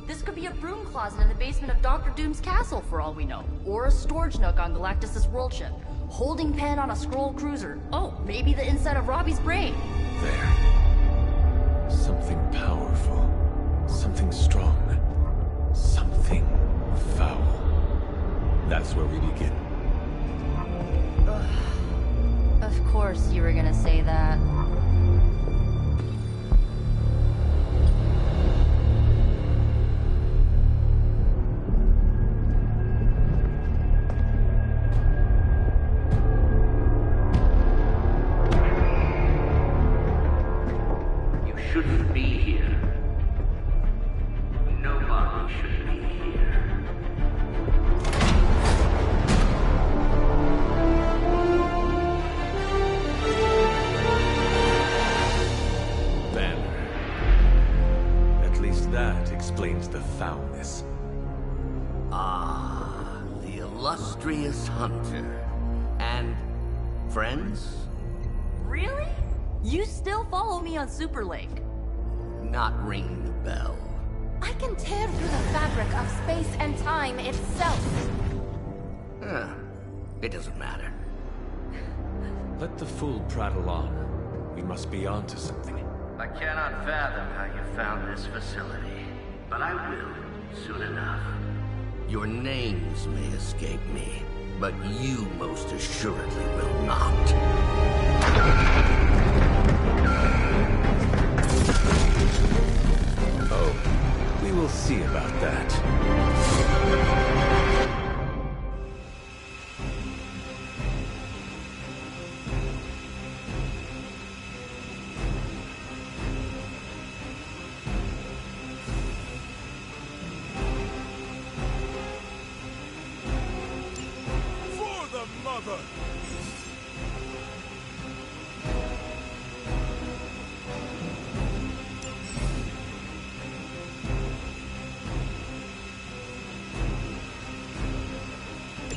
This could be a broom closet in the basement of Dr. Doom's castle, for all we know. Or a storage nook on Galactus' world ship. Holding pen on a scroll cruiser. Oh, maybe the inside of Robbie's brain. There. Something powerful. Something strong. Something foul. That's where we begin. Of course you were gonna say that. Shouldn't be here. Nobody should be here. is the foulness. Ah, the illustrious hunter. And friends? Really? You still follow me on Superlink? Not ringing the bell. I can tear through the fabric of space and time itself. Huh. It doesn't matter. Let the fool prattle on. We must be onto something. I cannot fathom how you found this facility, but I will, soon enough. Your names may escape me, but you most assuredly will not. Oh, we will see about that.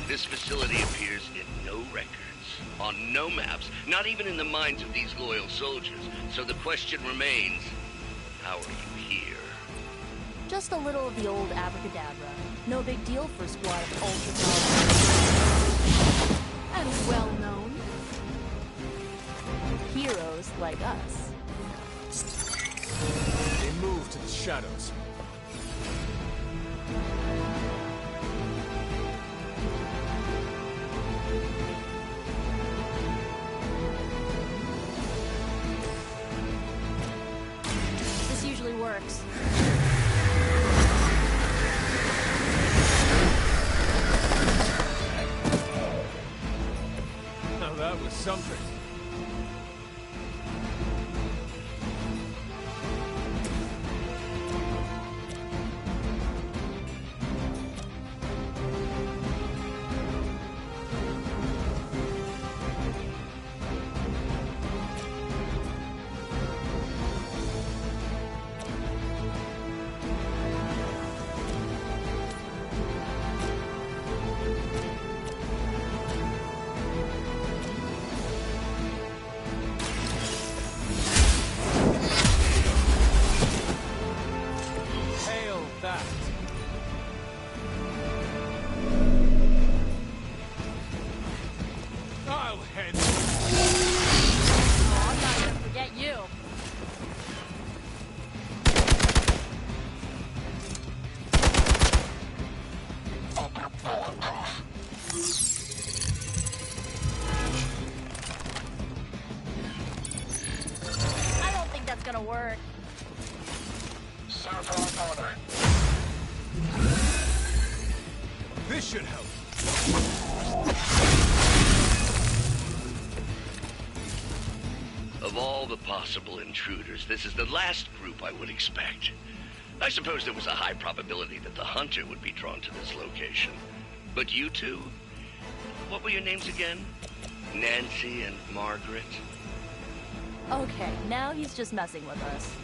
This facility appears in no records, on no maps, not even in the minds of these loyal soldiers. So the question remains, how are you here? Just a little of the old abracadabra. No big deal for a squad of ultra And well known. heroes like us. They move to the shadows. This usually works. Now that was something. Hail that! I'll handle it. Oh, I'm not gonna forget you. I don't think that's gonna work. This should help. Of all the possible intruders, this is the last group I would expect. I suppose there was a high probability that the hunter would be drawn to this location. But you two? What were your names again? Nancy and Margaret? Okay, now he's just messing with us.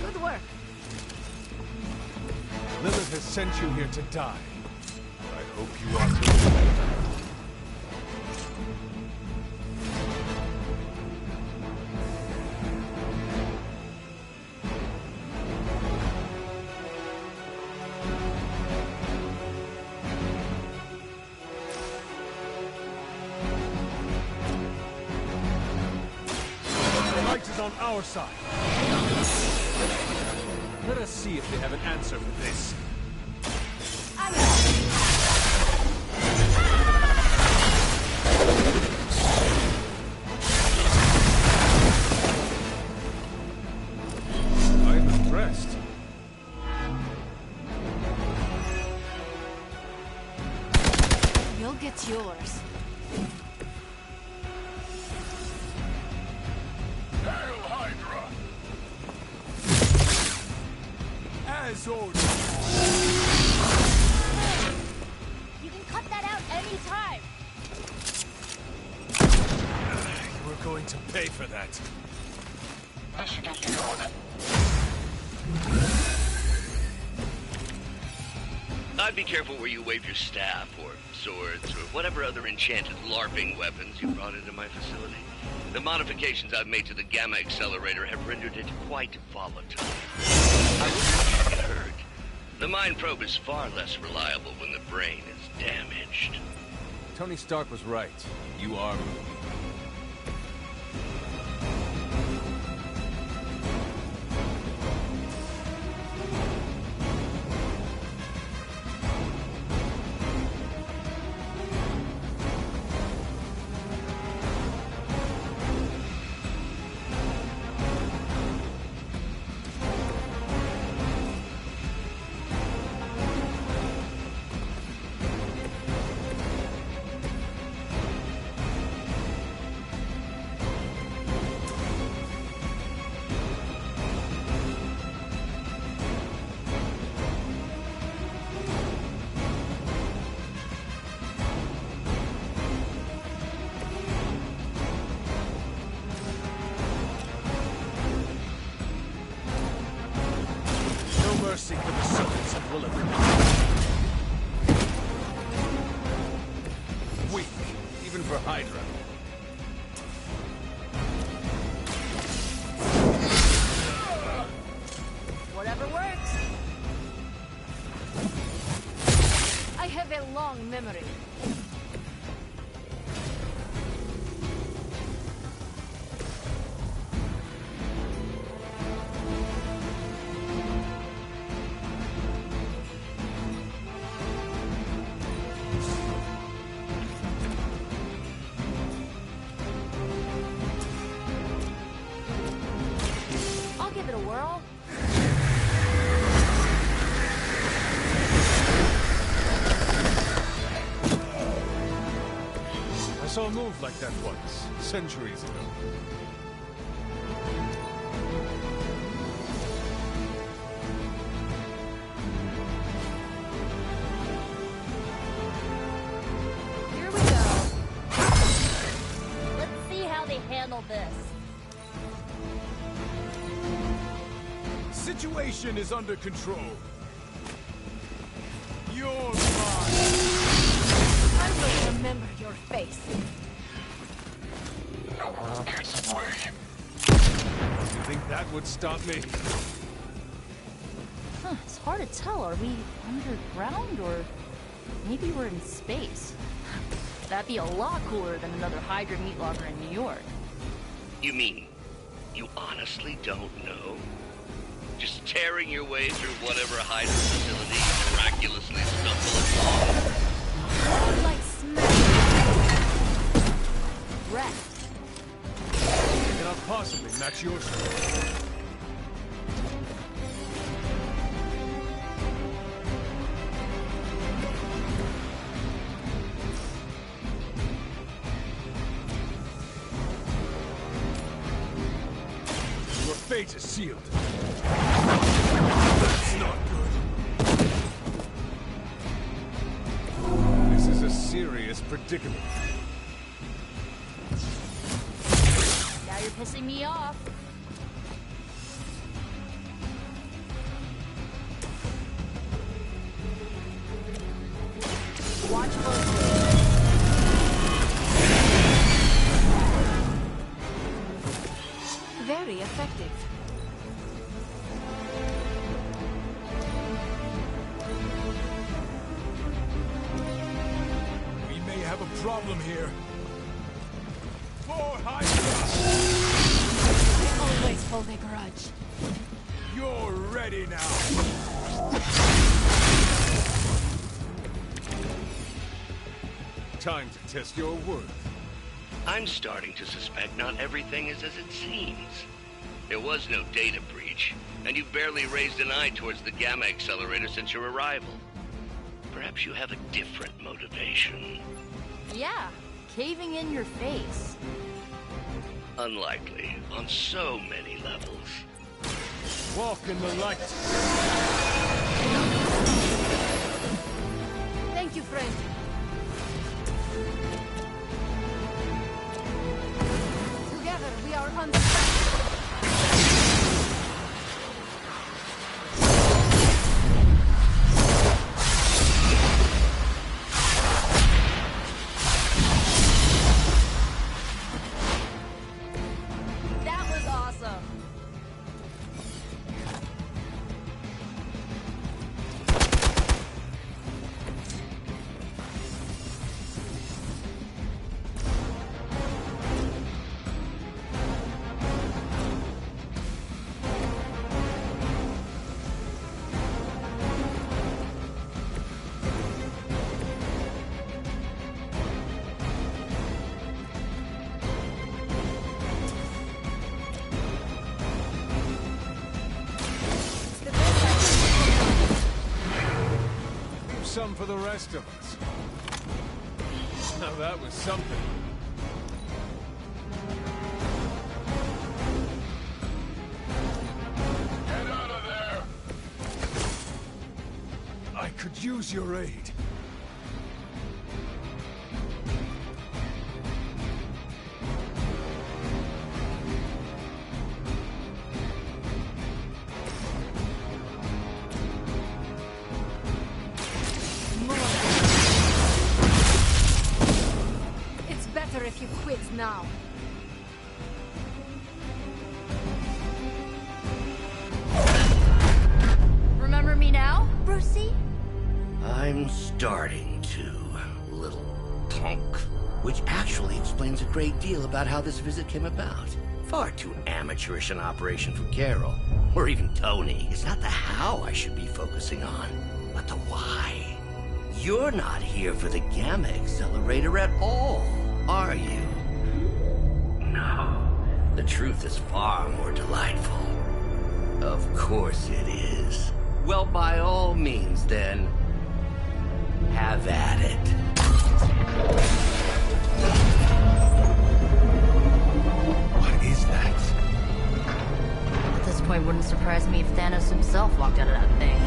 Good work. Lilith has sent you here to die. I hope you are prepared. The light is on our side. Let us see if they have an answer for this. I'm impressed. You'll get yours. Hail Hydra! As ordered. You can cut that out anytime. We're going to pay for that. I should get you on. I'd be careful where you wave your staff, or swords, or whatever other enchanted LARPing weapons you brought into my facility. The modifications I've made to the Gamma Accelerator have rendered it quite volatile. I wouldn't get hurt. The Mind Probe is far less reliable when the brain is damaged. Tony Stark was right. You are moving. Mercy for the servants of Lilith. Weak, even for Hydra. Whatever works. I have a long memory. I'll give it a whirl. I saw a move like that once, centuries ago. Here we go. Let's see how they handle this. Situation is under control. You're mine. I will remember your face. No one gets away. You think that would stop me? Huh, it's hard to tell. Are we underground or maybe we're in space? That'd be a lot cooler than another Hydra meat locker in New York. You mean, you honestly don't know? Just tearing your way through whatever Hydra facility you miraculously stumble upon? Like smack. Wrecked. I cannot possibly match your strength. Your fate is sealed. That's not good. This is a serious predicament. Now you're pissing me off. Watch closely. Very effective. We may have a problem here. For Hydra! I always hold a grudge. You're ready now. Time to test your worth. I'm starting to suspect not everything is as it seems. There was no data breach, and you've barely raised an eye towards the Gamma Accelerator since your arrival. Perhaps you have a different motivation. Yeah, caving in your face. Unlikely, on so many levels. Walk in the light. Thank you, friend. Together we are unstoppable. That was awesome. Leave some for the rest of us. Now that was something. Get out of there! I could use your aid. It's better if you quit now. Remember me now, Brucey? I'm starting to, little punk. Which actually explains a great deal about how this visit came about. Far too amateurish an operation for Carol, or even Tony. It's not the how I should be focusing on, but the why. You're not here for the Gamma Accelerator at all, are you? No. The truth is far more delightful. Of course it is. Well, by all means, then, have at it. What is that? At this point, wouldn't surprise me if Thanos himself walked out of that thing.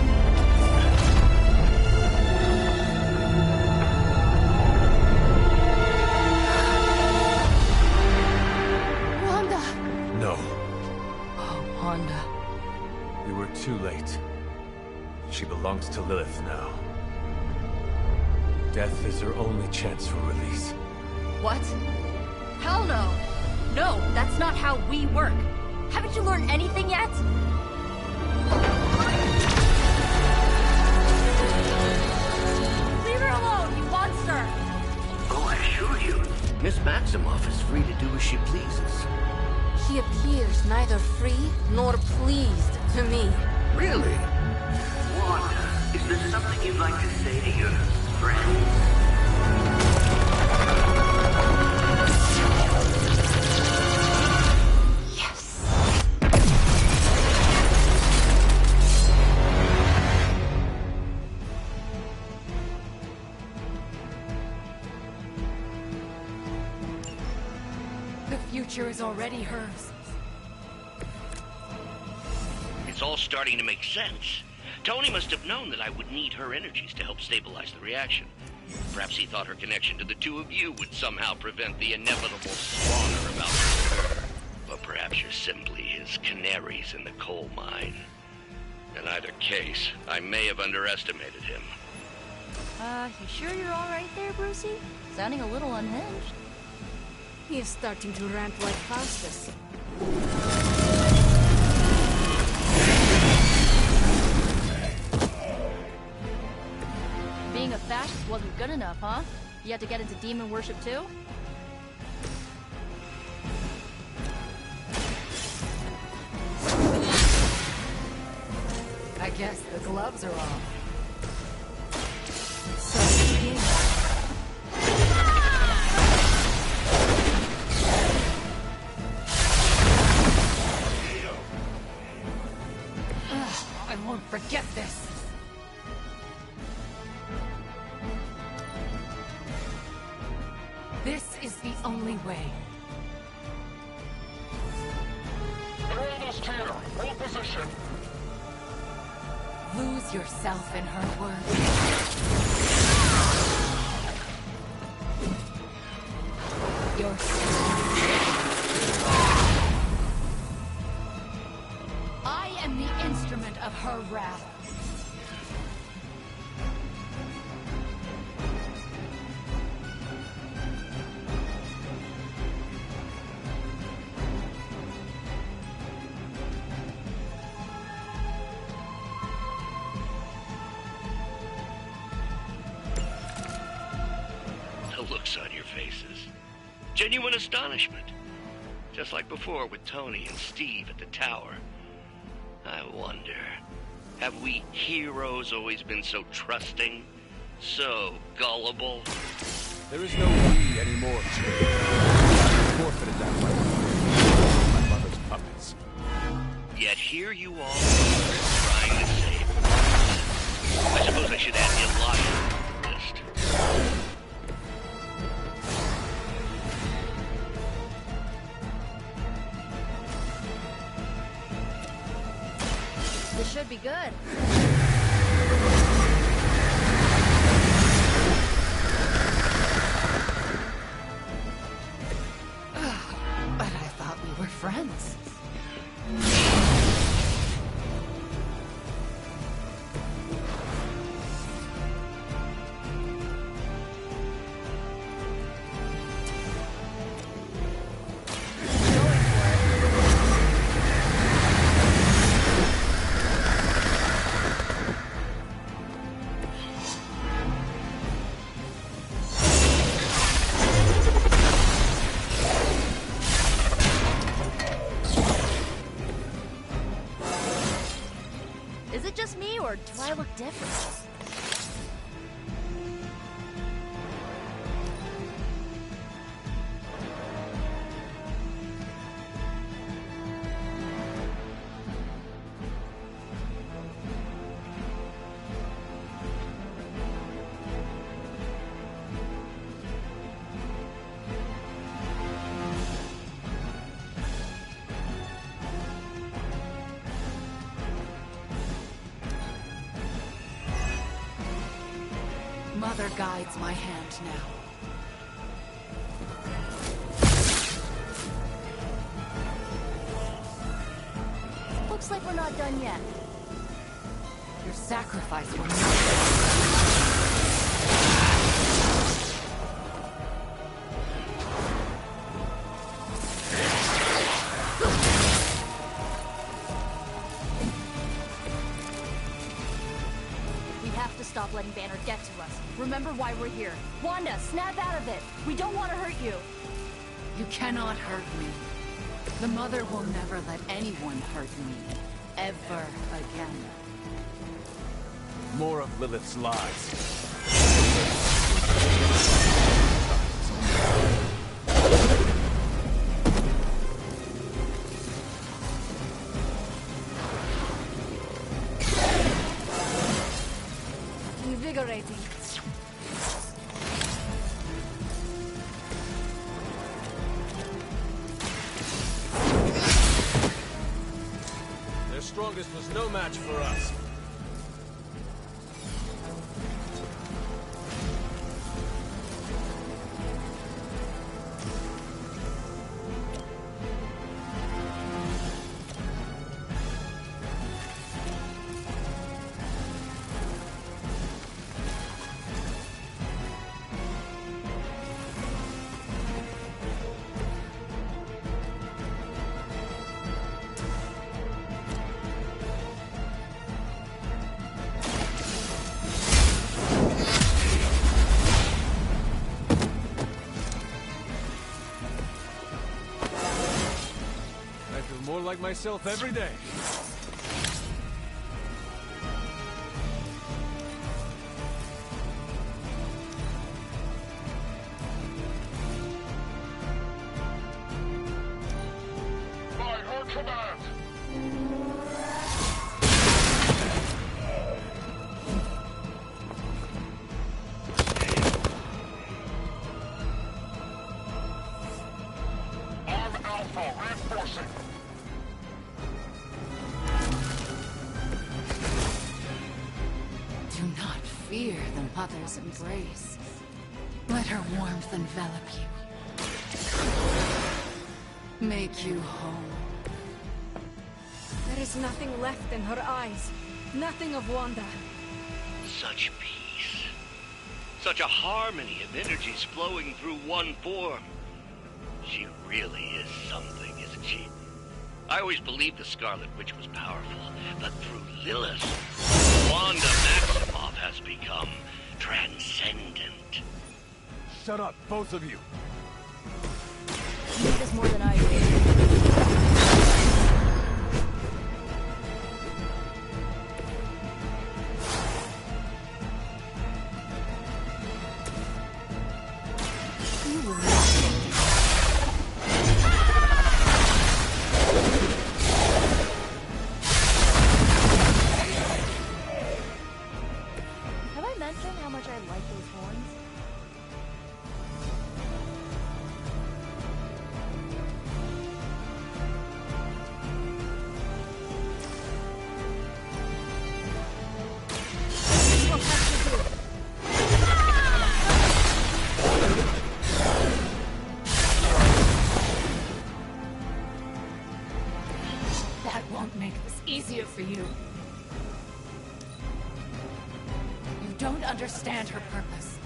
Wanda! No, Oh, Wanda. we were too late. She belongs to Lilith now. Death is her only chance for release. What? Hell no! No, that's not how we work. Haven't you learned anything yet? Leave her alone, you monster! Oh, I assure you, Miss Maximoff is free to do as she pleases. She appears neither free nor pleased to me. Really? Wanda, is there something you'd like to say to your friends? The future is already hers. It's all starting to make sense. Tony must have known that I would need her energies to help stabilize the reaction. Perhaps he thought her connection to the two of you would somehow prevent the inevitable slaughter about her. But perhaps you're simply his canaries in the coal mine. In either case, I may have underestimated him. You sure you're alright there, Brucey? Sounding a little unhinged. He is starting to rant like Faustus. Being a fascist wasn't good enough, huh? You had to get into demon worship too? I guess the gloves are off. I won't forget this. This is the only way. They're almost here. Hold position. Lose yourself in her words. I am the instrument of her wrath. The looks on your faces. Genuine astonishment. Just like before with Tony and Steve at the tower. I wonder, have we heroes always been so trusting? So gullible? There is no we anymore, Jay. I forfeited that right. My mother's puppets. Yet here you all trying to save. I suppose I should add illogical to the list. This should be good. But I thought we were friends. Is it just me, or do I look different? Mother guides my hand now. Looks like we're not done yet. Your sacrifice will not. We have to stop letting Banner get to us. Remember why we're here. Wanda, snap out of it. We don't want to hurt you. You cannot hurt me. The Mother will never let anyone hurt me. Ever again. More of Lilith's lies. Invigorating. Their strongest was no match for us. More like myself every day. By her command! Arm Alpha reinforcing. Fear the mother's embrace. Let her warmth envelop you. Make you whole. There is nothing left in her eyes. Nothing of Wanda. Such peace. Such a harmony of energies flowing through one form. She really is something, isn't she? I always believed the Scarlet Witch was powerful, but through Lilith, Wanda Maximoff has become transcendent. Shut up, both of you. You need this more than I do. Have I mentioned how much I like those horns? That won't make this easier for you. You don't understand her purpose.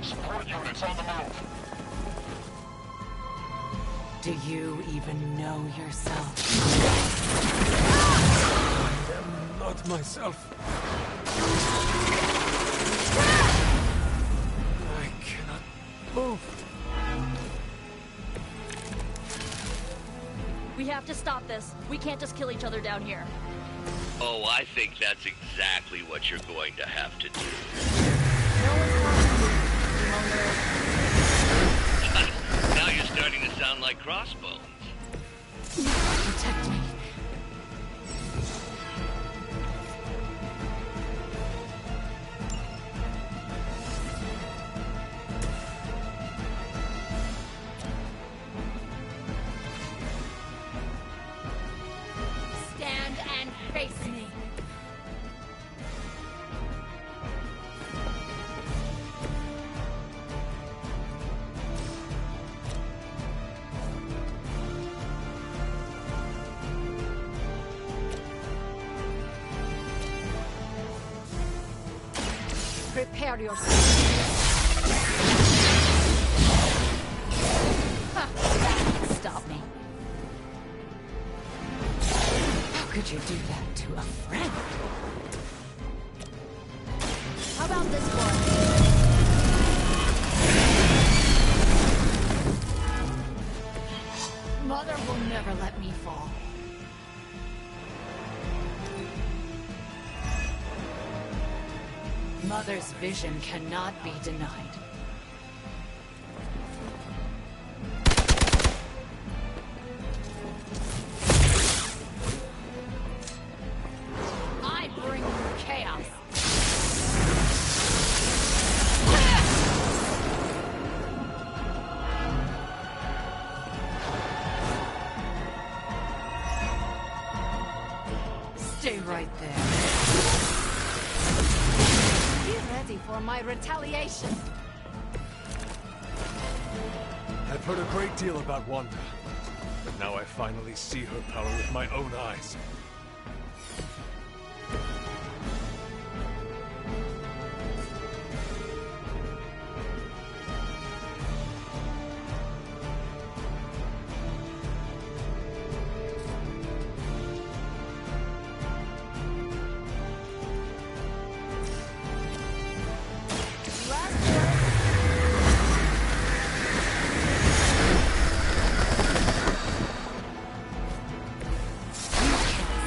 Support units on the move. Do you even know yourself? I am not myself. I cannot move. We have to stop this. We can't just kill each other down here. Oh, I think that's exactly what you're going to have to do. Now you're starting to sound like Crossbones. Protect me. Stand and face me. Prepare yourself. That can stop me. How could you do that to a friend? How about this one? Mother will never let me fall. Mother's vision cannot be denied. I bring you chaos. Stay right there. Be ready for my retaliation. I've heard a great deal about Wanda, but now I finally see her power with my own eyes. You can't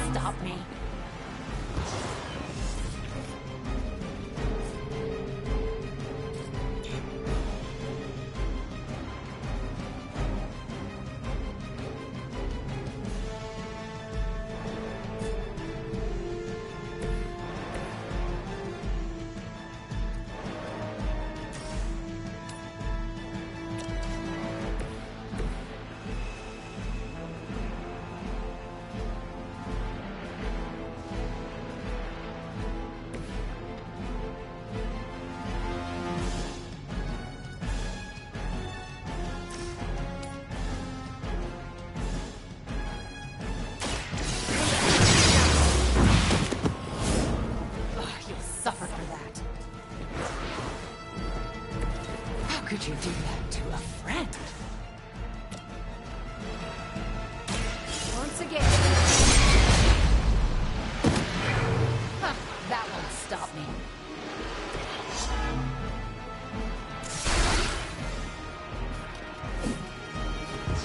could you do that to a friend? Once again. Huh, that won't stop me.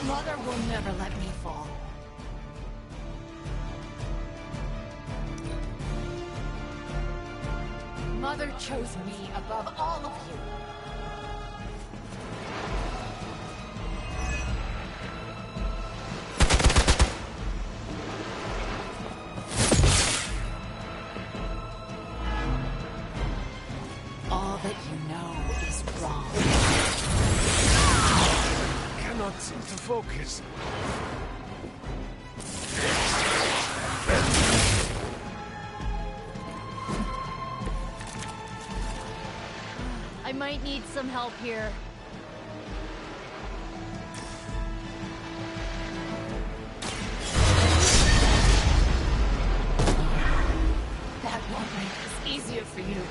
Mother will never let me fall. Mother chose me above all of you. All that you know is wrong. I cannot seem to focus. I might need some help here. That won't make this easier for you.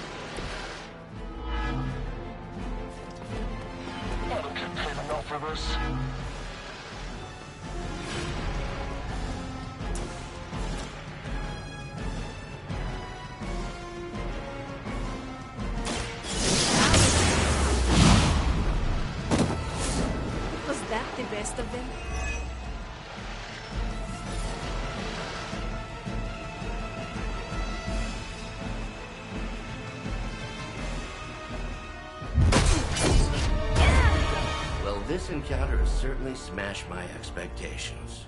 I don't get paid enough for this. Was that the best of them? Well, this encounter has certainly smashed my expectations.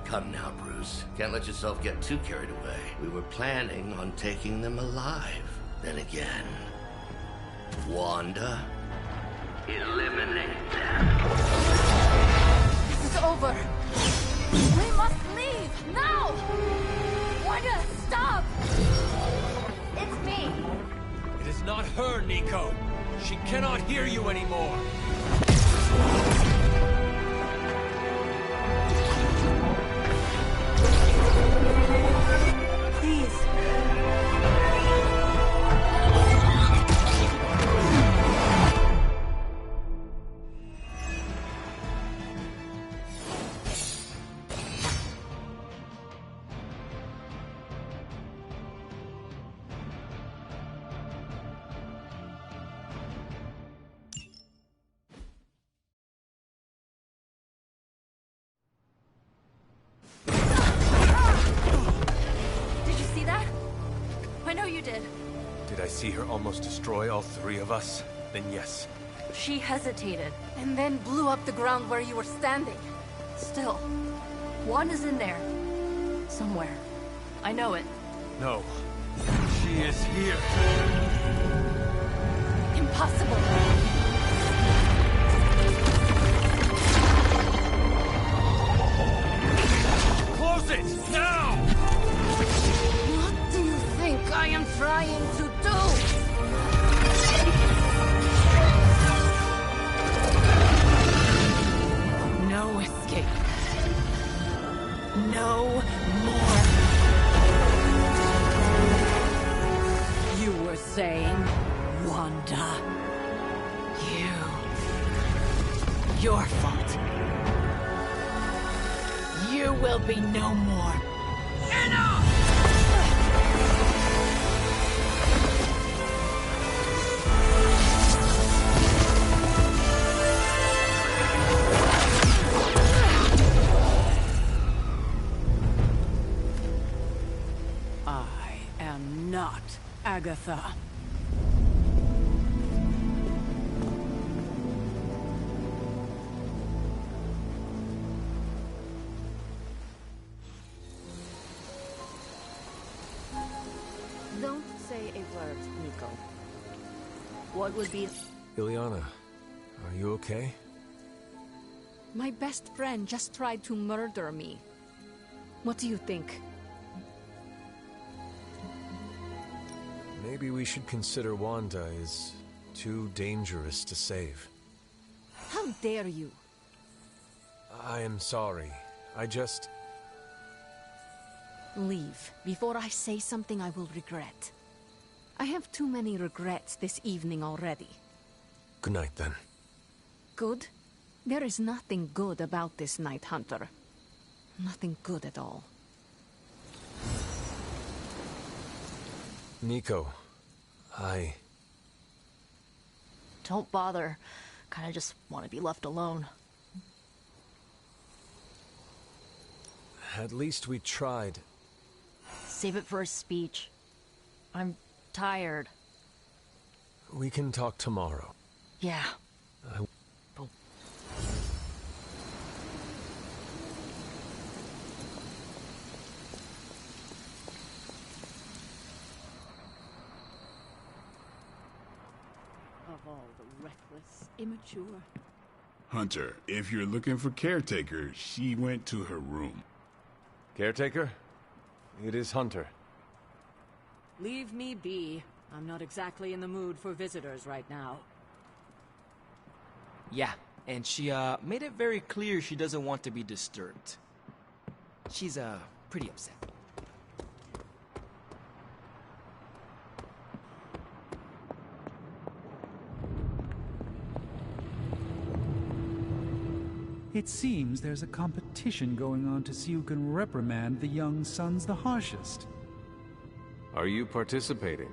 Come now, Bruce. Can't let yourself get too carried away. We were planning on taking them alive. Then again, Wanda? Eliminate them. This is over. We must leave! Now! Wanda, stop! It's me. It is not her, Nico. She cannot hear you anymore. Please. Did you see that? I know you did. Did I see her almost destroy all three of us? Then yes. She hesitated. And then blew up the ground where you were standing. Still, Wanda's in there. Somewhere. I know it. No. She is here. Impossible. Close it! Now! What do you think I am trying to do? No escape. No more. You were saying, Wanda. Your fault. You will be no more. Enough! I am not Agatha. Don't say a word, Nico. What would be... Ilyana, are you okay? My best friend just tried to murder me. What do you think? Maybe we should consider Wanda is too dangerous to save. How dare you? I am sorry. I just... Leave, before I say something I will regret. I have too many regrets this evening already. Good night, then. Good? There is nothing good about this night, Hunter. Nothing good at all. Nico, Don't bother. Kinda just want to be left alone. At least we tried. Save it for a speech. I'm tired. We can talk tomorrow. Yeah. Of all the reckless, immature. Hunter, if you're looking for Caretaker, she went to her room. Caretaker? It is Hunter. Leave me be. I'm not exactly in the mood for visitors right now. Yeah, and she made it very clear she doesn't want to be disturbed. She's pretty upset. It seems there's a competition going on to see who can reprimand the young sons the harshest. Are you participating?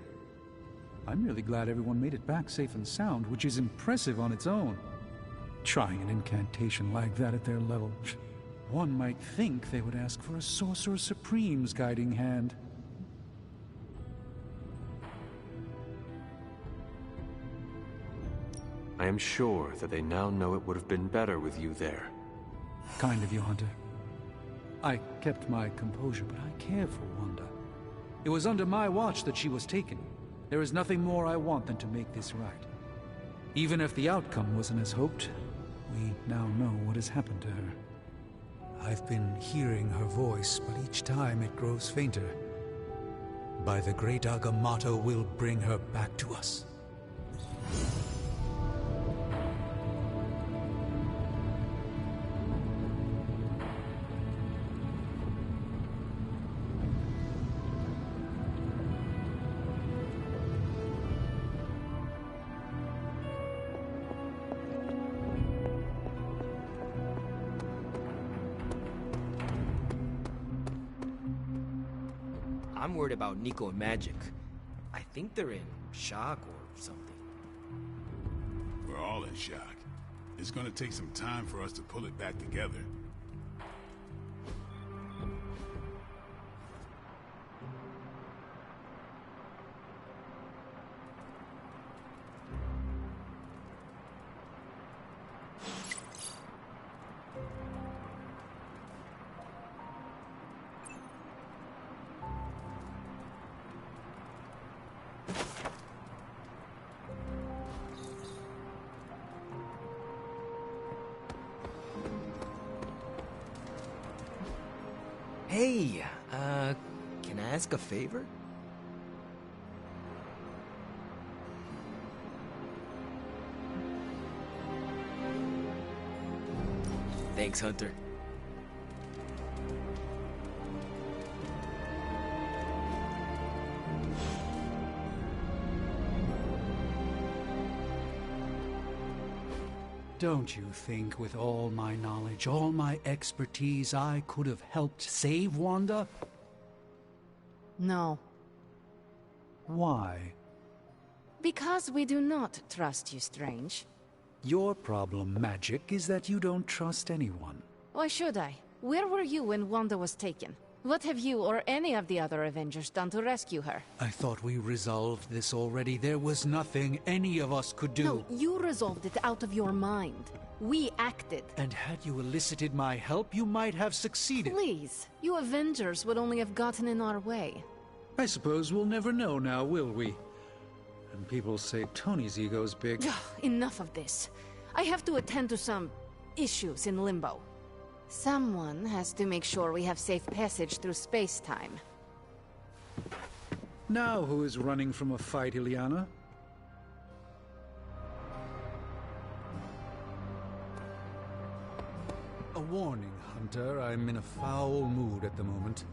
I'm really glad everyone made it back safe and sound, which is impressive on its own. Trying an incantation like that at their level, one might think they would ask for a Sorcerer Supreme's guiding hand. I am sure that they now know it would have been better with you there. Kind of you, Hunter. I kept my composure, but I care for Wanda. It was under my watch that she was taken. There is nothing more I want than to make this right. Even if the outcome wasn't as hoped, we now know what has happened to her. I've been hearing her voice, but each time it grows fainter. By the great Agamotto, we'll bring her back to us. I'm worried about Nico and Magic. I think they're in shock or something. We're all in shock. It's gonna take some time for us to pull it back together. Hey, can I ask a favor? Thanks, Hunter. Don't you think with all my knowledge, all my expertise, I could have helped save Wanda? No. Why? Because we do not trust you, Strange. Your problem, Magic, is that you don't trust anyone. Why should I? Where were you when Wanda was taken? What have you or any of the other Avengers done to rescue her? I thought we resolved this already. There was nothing any of us could do. No, you resolved it out of your mind. We acted. And had you elicited my help, you might have succeeded. Please, you Avengers would only have gotten in our way. I suppose we'll never know now, will we? And people say Tony's ego's big. Enough of this. I have to attend to some issues in Limbo. Someone has to make sure we have safe passage through space-time. Now who is running from a fight, Illyana? A warning, Hunter. I'm in a foul mood at the moment.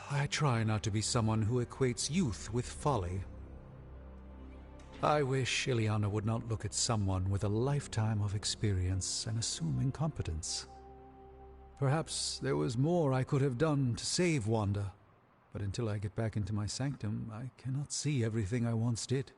I try not to be someone who equates youth with folly. I wish Ileana would not look at someone with a lifetime of experience and assume incompetence. Perhaps there was more I could have done to save Wanda, but until I get back into my sanctum, I cannot see everything I once did.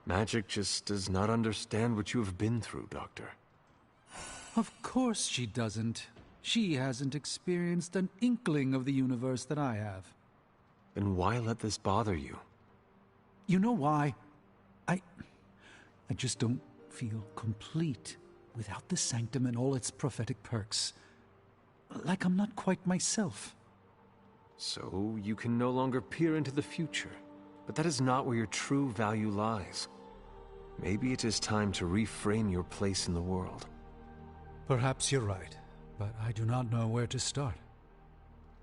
Magic just does not understand what you have been through, Doctor. Of course she doesn't. She hasn't experienced an inkling of the universe that I have. Then why let this bother you? You know why? I just don't feel complete without the sanctum and all its prophetic perks. Like I'm not quite myself. So you can no longer peer into the future. But that is not where your true value lies. Maybe it is time to reframe your place in the world. Perhaps you're right, but I do not know where to start.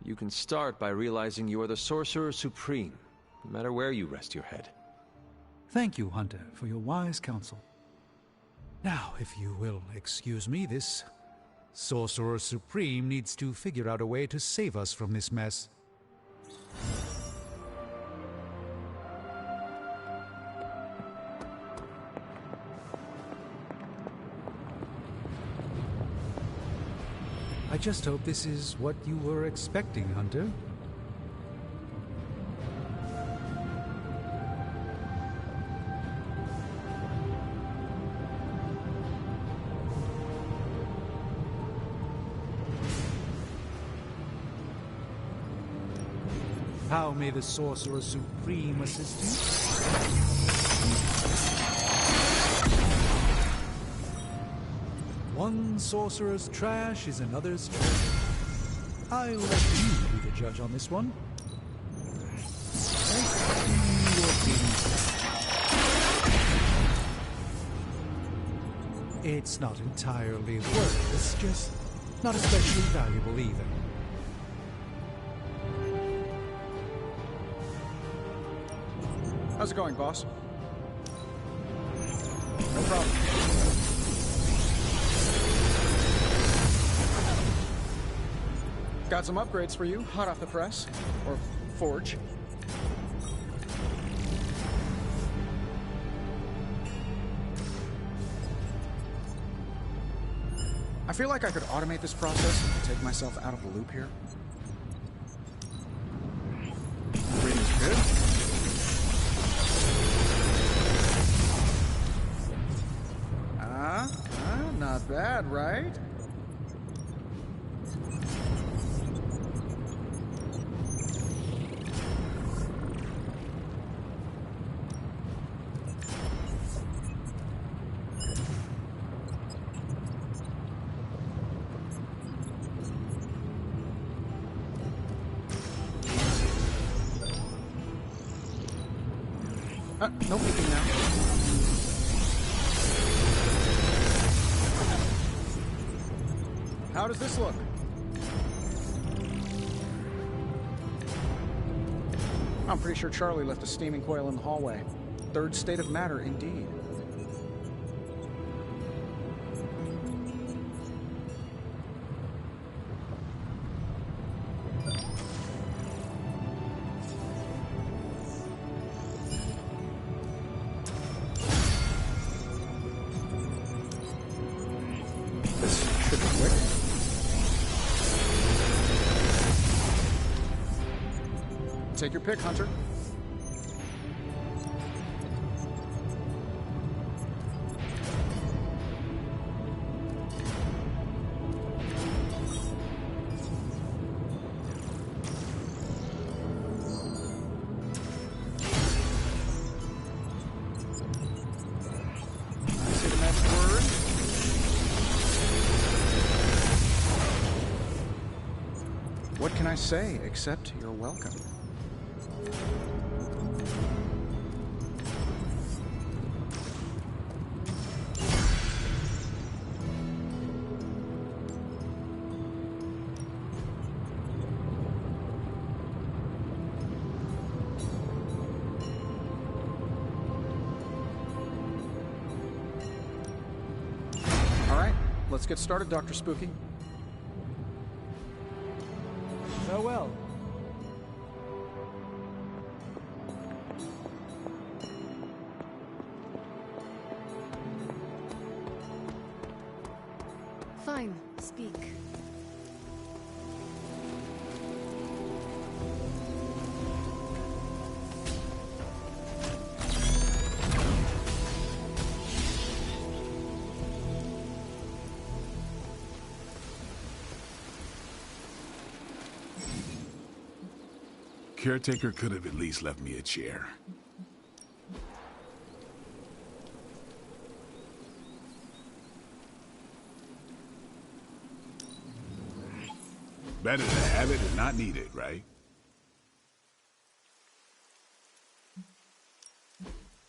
You can start by realizing you are the Sorcerer Supreme, no matter where you rest your head. Thank you, Hunter, for your wise counsel. Now, if you will excuse me, this Sorcerer Supreme needs to figure out a way to save us from this mess. I just hope this is what you were expecting, Hunter. How may the Sorcerer Supreme assist you? One sorcerer's trash is another's treasure. I'll let you be the judge on this one. It's not entirely worthless, just not especially valuable either. How's it going, boss? No problem. Got some upgrades for you, hot off the press. Or forge. I feel like I could automate this process and take myself out of the loop here. Reading's good. Not bad, right? No peeking now. How does this look? I'm pretty sure Charlie left a steaming coil in the hallway. Third state of matter, indeed. Take your pick, Hunter. Say the magic word. What can I say except you're welcome? let's get started, Dr. Spooky. Farewell. Fine, speak. Caretaker could have at least left me a chair. Better to have it than not need it, right?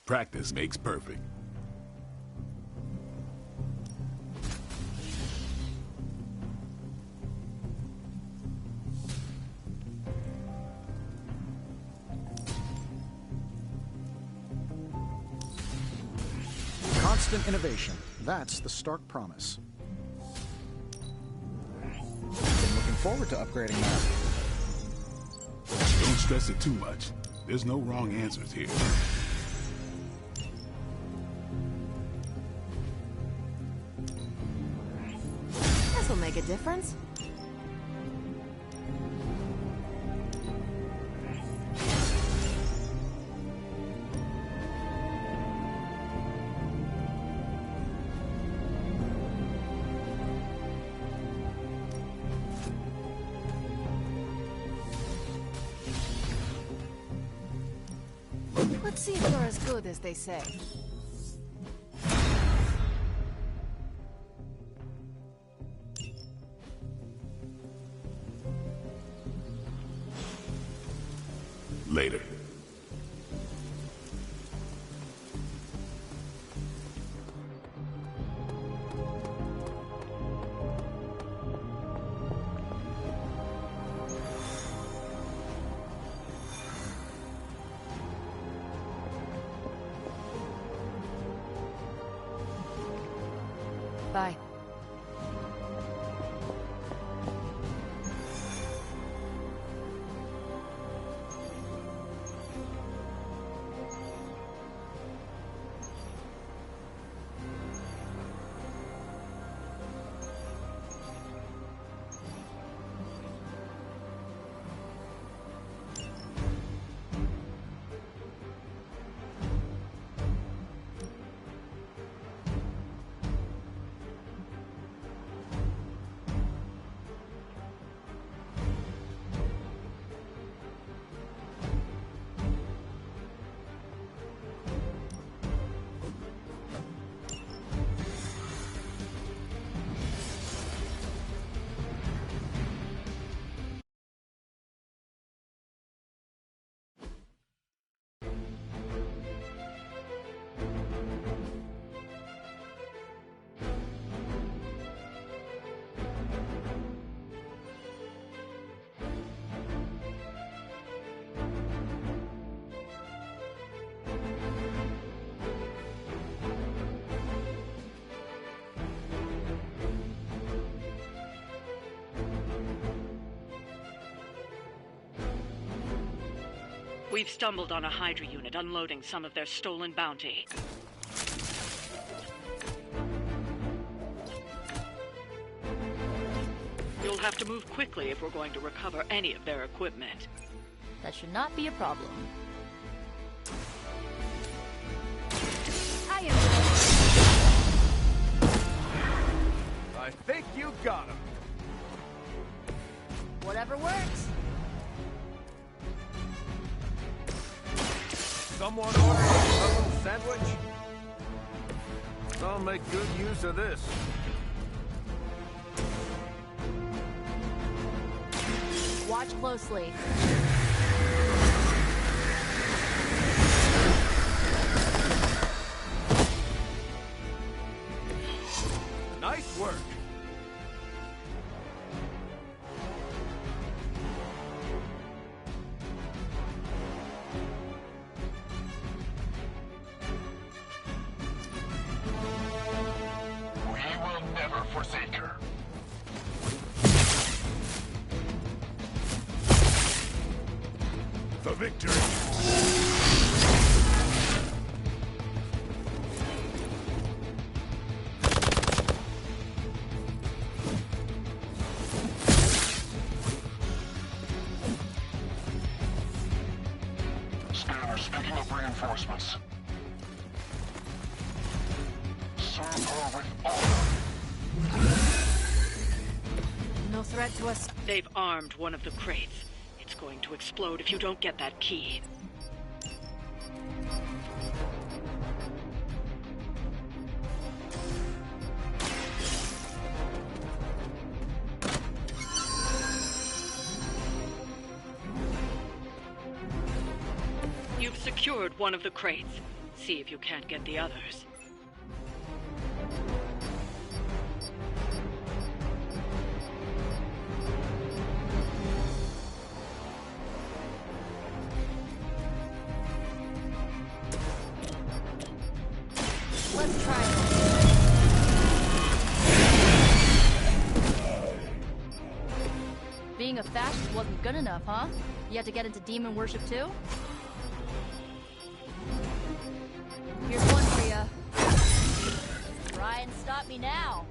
Practice makes perfect. Constant innovation. That's the Stark promise. Been looking forward to upgrading that. Don't stress it too much. There's no wrong answers here. This'll make a difference. Let's see if you're as good as they say. Later. Bye. We've stumbled on a Hydra unit unloading some of their stolen bounty. You'll have to move quickly if we're going to recover any of their equipment. That should not be a problem. I think you got him. Whatever works. Someone order a little sandwich? I'll make good use of this. Watch closely. Nice work. We will never forsake victory! Scanner, speaking of reinforcements. Serve her with honor. No threat to us. They've armed one of the crates. It's going to explode if you don't get that key. You've secured one of the crates. See if you can't get the others. Let's try it. Being a fascist wasn't good enough, huh? You had to get into demon worship too? Here's one for ya. Try and stop me now.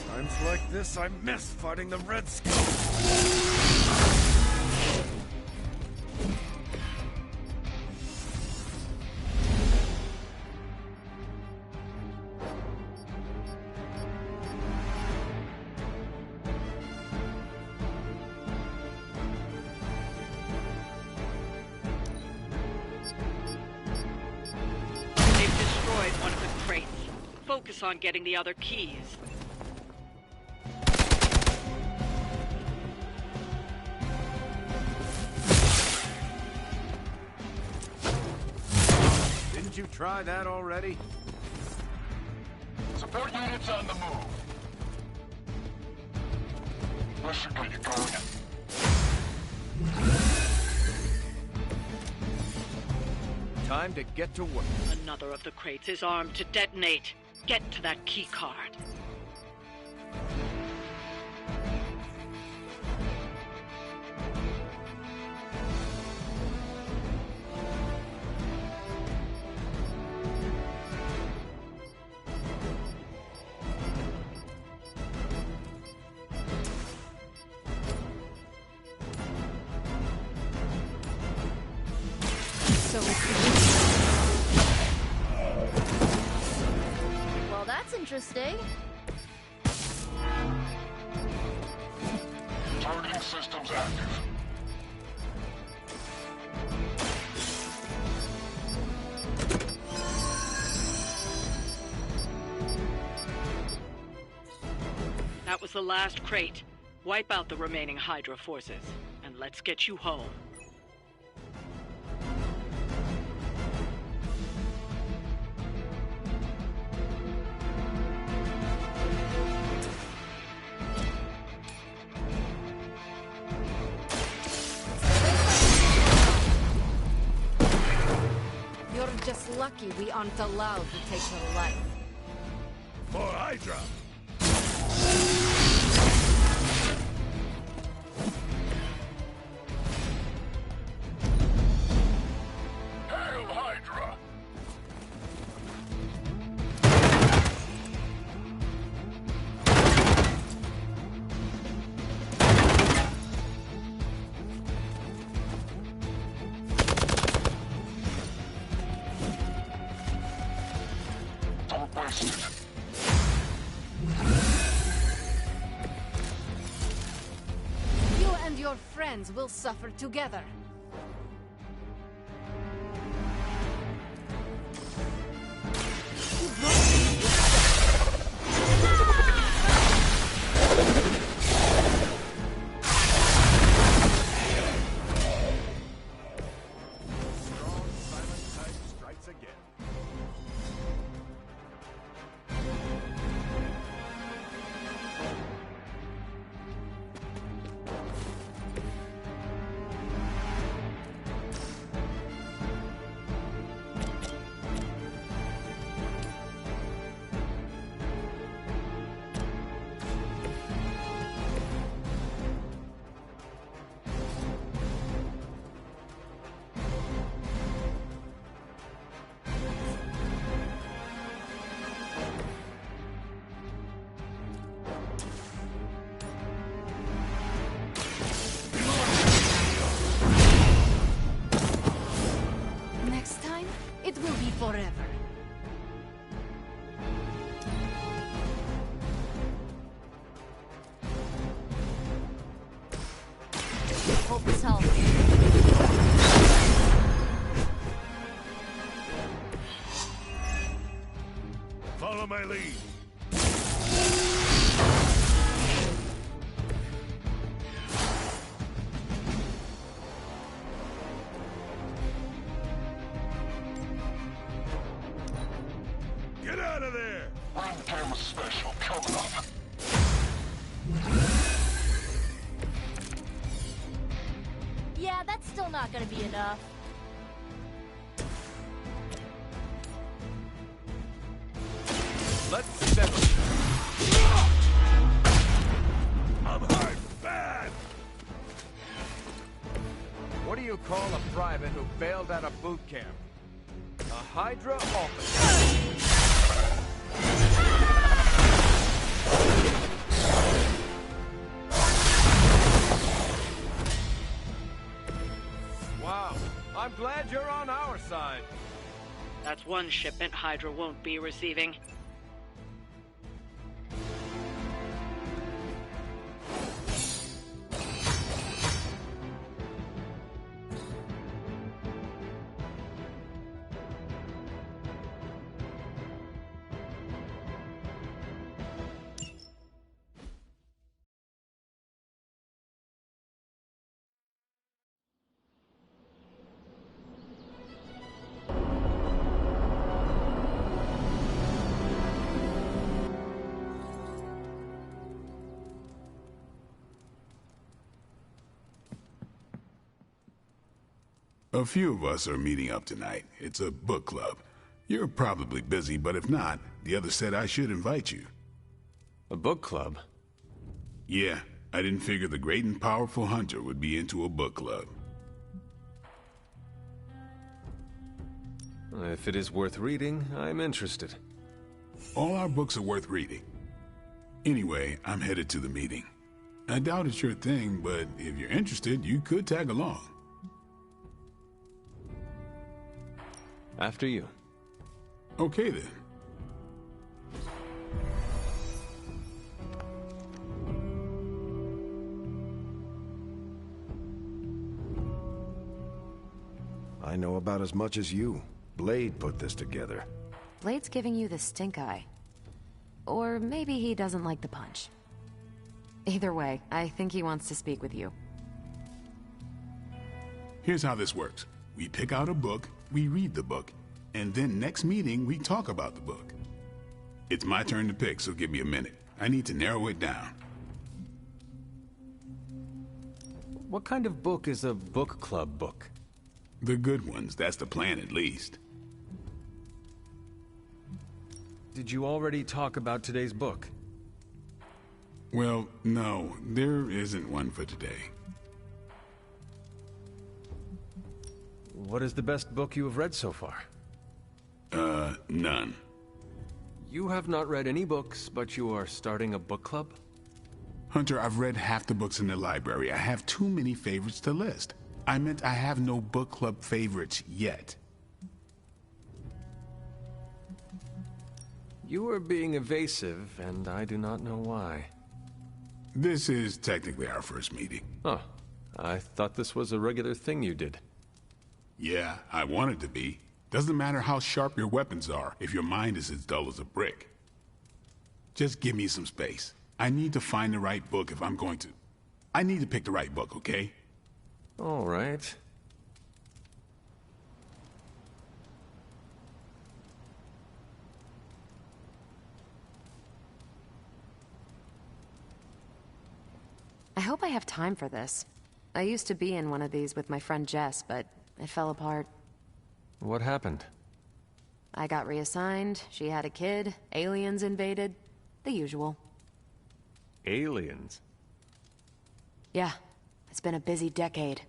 Times like this, I miss fighting the Red Skull. They've destroyed one of the crates. Focus on getting the other keys. Didn't you try that already? Support units on the move. This should get you going. Time to get to work. Another of the crates is armed to detonate. Get to that key card. So Well, that's interesting. Targeting systems active. That was the last crate. Wipe out the remaining Hydra forces, and let's get you home. you're just lucky we aren't allowed to take her life. For Hydra! Hail Hydra! Don't waste it. You and your friends will suffer together. Strong, silent type strikes again. forever. Hope this helps. Follow my lead. Get out of there! Ring camera special coming up. Yeah, that's still not gonna be enough. Let's settle. I'm hard bad! What do you call a private who failed out of boot camp? A Hydra officer. Wow, I'm glad you're on our side. That's one shipment Hydra won't be receiving. A few of us are meeting up tonight. It's a book club. You're probably busy, but if not, the others said I should invite you. A book club? Yeah, I didn't figure the great and powerful Hunter would be into a book club. If it is worth reading, I'm interested. All our books are worth reading. Anyway, I'm headed to the meeting. I doubt it's your thing, but if you're interested, you could tag along. After you. Okay then. I know about as much as you. Blade put this together. Blade's giving you the stink eye. Or maybe he doesn't like the punch. Either way, I think he wants to speak with you. Here's how this works. We pick out a book, we read the book, and then next meeting we talk about the book. It's my turn to pick, so give me a minute. I need to narrow it down. What kind of book is a book club book? The good ones, that's the plan at least. Did you already talk about today's book? Well, no, there isn't one for today. What is the best book you have read so far? None. You have not read any books, but you are starting a book club? Hunter, I've read half the books in the library. I have too many favorites to list. I meant I have no book club favorites yet. You are being evasive, and I do not know why. This is technically our first meeting. Oh, I thought this was a regular thing you did. Yeah, I want it to be. Doesn't matter how sharp your weapons are if your mind is as dull as a brick. Just give me some space. I need to find the right book if I'm going to... I need to pick the right book, okay? All right. I hope I have time for this. I used to be in one of these with my friend Jess, but it fell apart. What happened? I got reassigned, she had a kid, aliens invaded, the usual. Aliens? Yeah, it's been a busy decade.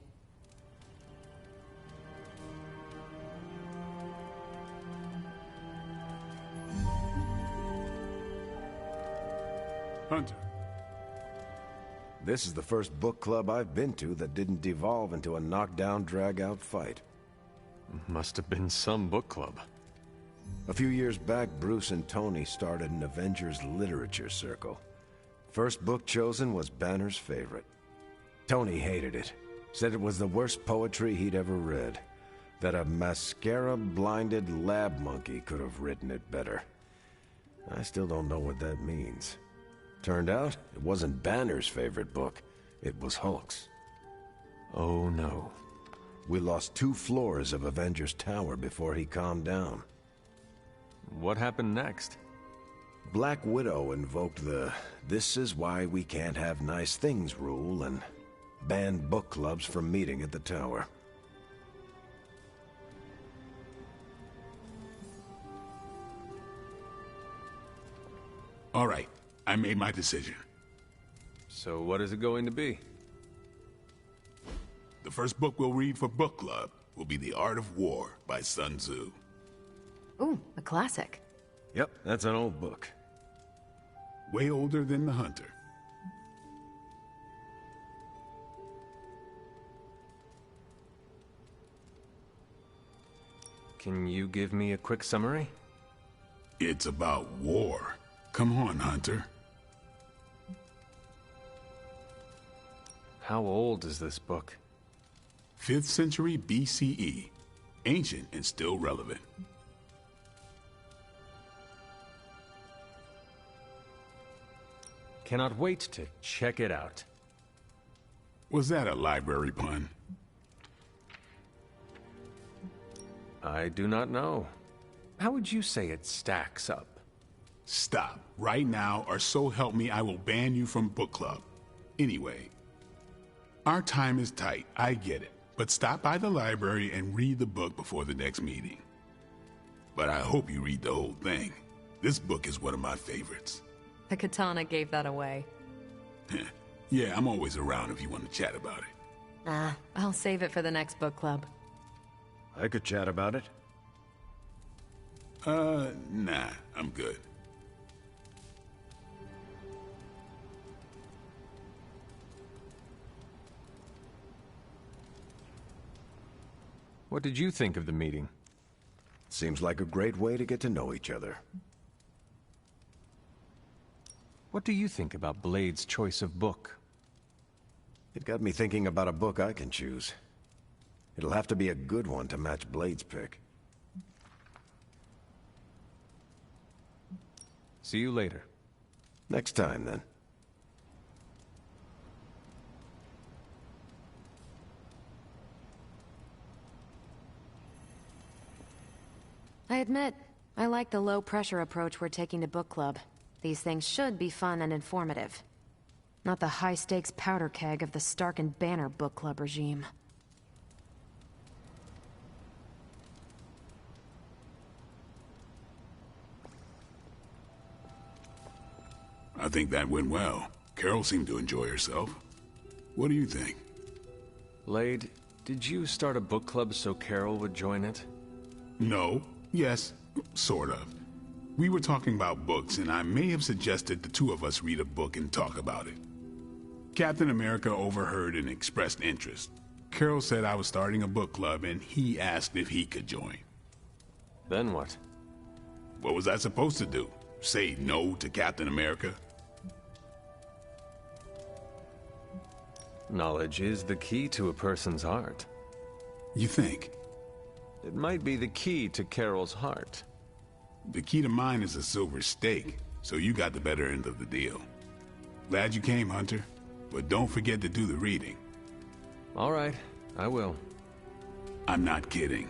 Hunter. This is the first book club I've been to that didn't devolve into a knockdown, drag-out fight. Must have been some book club. A few years back, Bruce and Tony started an Avengers literature circle. First book chosen was Banner's favorite. Tony hated it. Said it was the worst poetry he'd ever read. That a mascara-blinded lab monkey could have written it better. I still don't know what that means. Turned out, it wasn't Banner's favorite book. It was Hulk's. Oh no. We lost 2 floors of Avengers Tower before he calmed down. What happened next? Black Widow invoked the "this is why we can't have nice things" rule and banned book clubs from meeting at the tower. All right, I made my decision. So what is it going to be? The first book we'll read for book club will be The Art of War by Sun Tzu. Ooh, a classic. Yep, that's an old book. Way older than The Hunter. Can you give me a quick summary? It's about war. Come on, Hunter. How old is this book? 5th century BCE. Ancient and still relevant. Cannot wait to check it out. Was that a library pun? I do not know. How would you say it stacks up? Stop right now, or so help me, I will ban you from book club. Anyway, our time is tight, I get it. But stop by the library and read the book before the next meeting. But I hope you read the whole thing. This book is one of my favorites. The katana gave that away. Yeah, I'm always around if you want to chat about it. I'll save it for the next book club. I could chat about it. Nah, I'm good. What did you think of the meeting? Seems like a great way to get to know each other. What do you think about Blade's choice of book? It got me thinking about a book I can choose. It'll have to be a good one to match Blade's pick. See you later. Next time, then. I admit, I like the low-pressure approach we're taking to book club. These things should be fun and informative. Not the high-stakes powder keg of the Stark and Banner book club regime. I think that went well. Carol seemed to enjoy herself. What do you think? Blade, did you start a book club so Carol would join it? No. Yes. Sort of. We were talking about books, and I may have suggested the 2 of us read a book and talk about it. Captain America overheard and expressed interest. Carol said I was starting a book club, and he asked if he could join. Then what? What was I supposed to do? Say no to Captain America? Knowledge is the key to a person's heart. You think? It might be the key to Carol's heart. The key to mine is a silver stake, so you got the better end of the deal. Glad you came, Hunter, but don't forget to do the reading. All right, I will. I'm not kidding.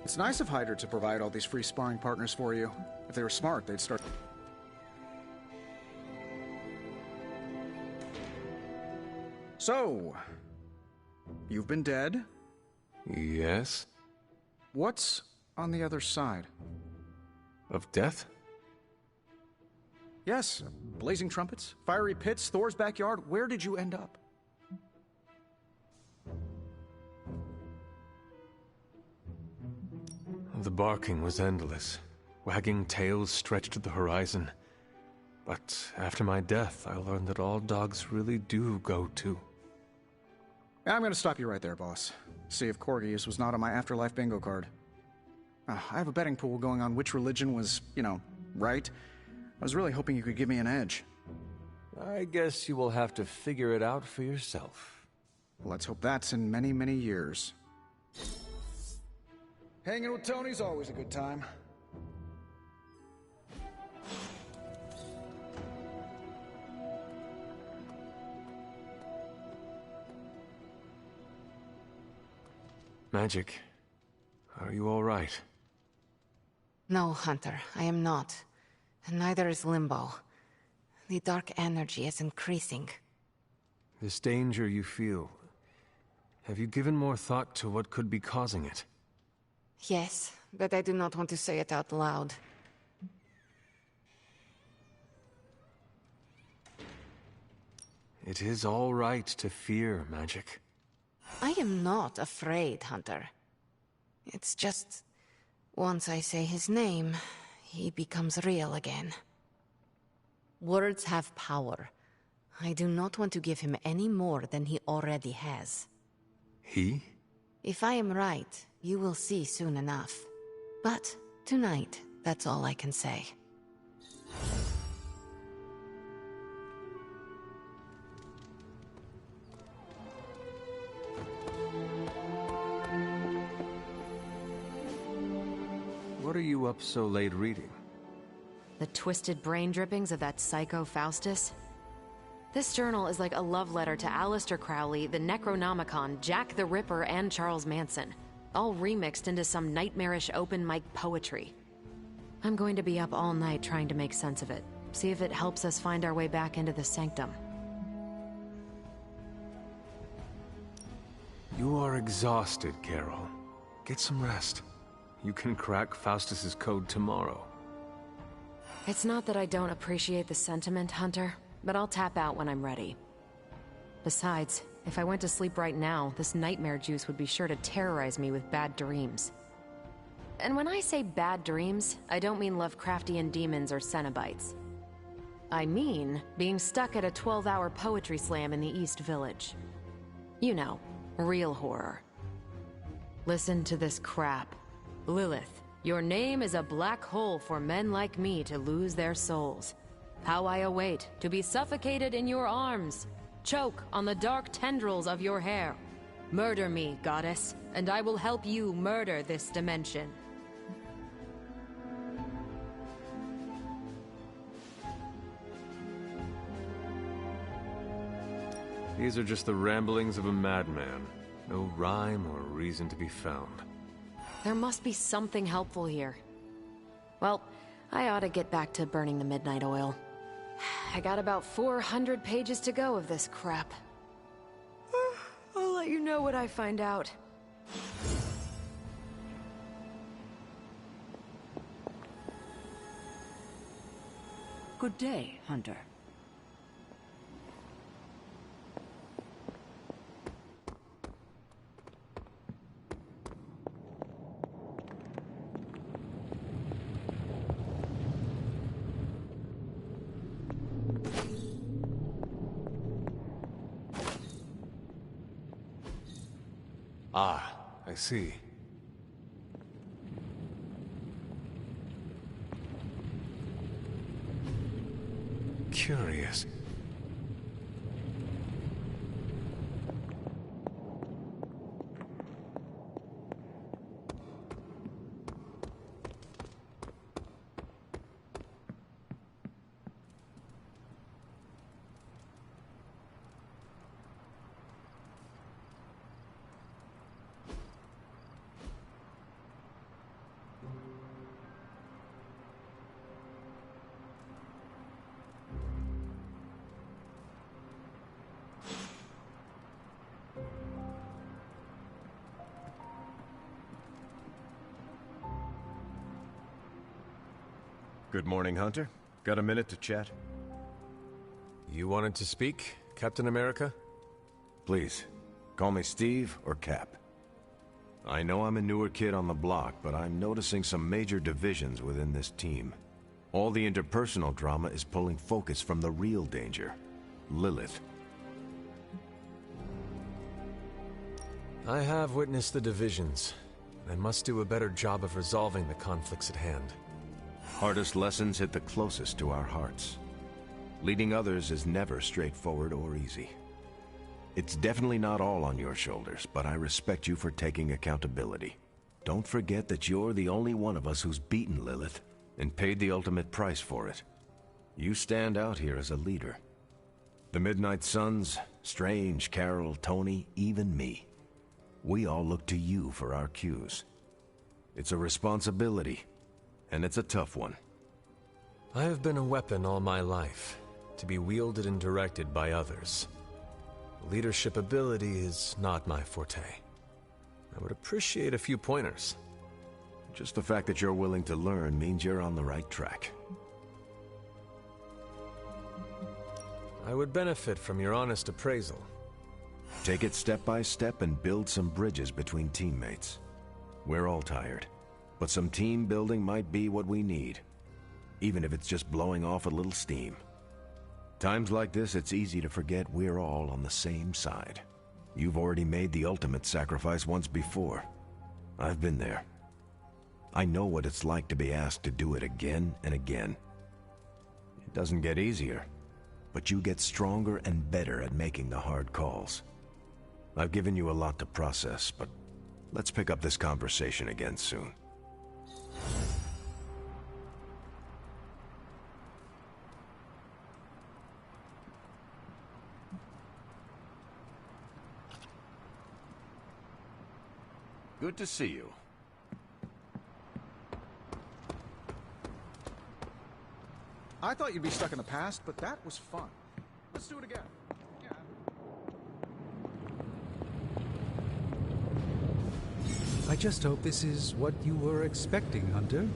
It's nice of Hydra to provide all these free sparring partners for you. If they were smart, they'd start... So, you've been dead? Yes? What's on the other side? Of death? Yes, blazing trumpets, fiery pits, Thor's backyard. Where did you end up? The barking was endless. Wagging tails stretched to the horizon. But after my death, I learned that all dogs really do go too. I'm gonna stop you right there, boss. See if Corgius was not on my afterlife bingo card. I have a betting pool going on which religion was, right. I was really hoping you could give me an edge. I guess you will have to figure it out for yourself. Let's hope that's in many, many years. Hanging with Tony's always a good time. Magic, are you all right? No, Hunter, I am not. And neither is Limbo. The dark energy is increasing. This danger you feel, have you given more thought to what could be causing it? Yes, but I do not want to say it out loud. It is all right to fear magic. I am not afraid, Hunter. It's just... once I say his name, he becomes real again. Words have power. I do not want to give him any more than he already has. He? If I am right, you will see soon enough. But tonight, that's all I can say. What are you up so late reading? The twisted brain drippings of that psycho Faustus? This journal is like a love letter to Aleister Crowley, the Necronomicon, Jack the Ripper, and Charles Manson. All remixed into some nightmarish open mic poetry. I'm going to be up all night trying to make sense of it. See if it helps us find our way back into the Sanctum. You are exhausted, Carol. Get some rest. You can crack Faustus's code tomorrow. It's not that I don't appreciate the sentiment, Hunter, but I'll tap out when I'm ready. Besides, if I went to sleep right now, this nightmare juice would be sure to terrorize me with bad dreams. And when I say bad dreams, I don't mean Lovecraftian demons or Cenobites. I mean being stuck at a 12-hour poetry slam in the East Village. You know, real horror. Listen to this crap. Lilith, your name is a black hole for men like me to lose their souls. How I await to be suffocated in your arms. Choke on the dark tendrils of your hair. Murder me, goddess, and I will help you murder this dimension. These are just the ramblings of a madman. No rhyme or reason to be found. There must be something helpful here. Well, I ought to get back to burning the midnight oil. I got about 400 pages to go of this crap. I'll let you know what I find out. Good day, Hunter. Ah, I see. Curious. Good morning, Hunter. Got a minute to chat? You wanted to speak, Captain America? Please, call me Steve or Cap. I know I'm a newer kid on the block, but I'm noticing some major divisions within this team. All the interpersonal drama is pulling focus from the real danger, Lilith. I have witnessed the divisions. I must do a better job of resolving the conflicts at hand. Hardest lessons hit the closest to our hearts. Leading others is never straightforward or easy. It's definitely not all on your shoulders, but I respect you for taking accountability. Don't forget that you're the only one of us who's beaten Lilith and paid the ultimate price for it. You stand out here as a leader. The Midnight Suns, Strange, Carol, Tony, even me. We all look to you for our cues. It's a responsibility, and it's a tough one. I have been a weapon all my life, to be wielded and directed by others. Leadership ability is not my forte. I would appreciate a few pointers. Just the fact that you're willing to learn means you're on the right track. I would benefit from your honest appraisal. Take it step by step and build some bridges between teammates. We're all tired, but some team building might be what we need, even if it's just blowing off a little steam. Times like this, it's easy to forget we're all on the same side. You've already made the ultimate sacrifice once before. I've been there. I know what it's like to be asked to do it again and again. It doesn't get easier, but you get stronger and better at making the hard calls. I've given you a lot to process, but let's pick up this conversation again soon. Good to see you. I thought you'd be stuck in the past, but that was fun. Let's do it again. I just hope this is what you were expecting, Hunter.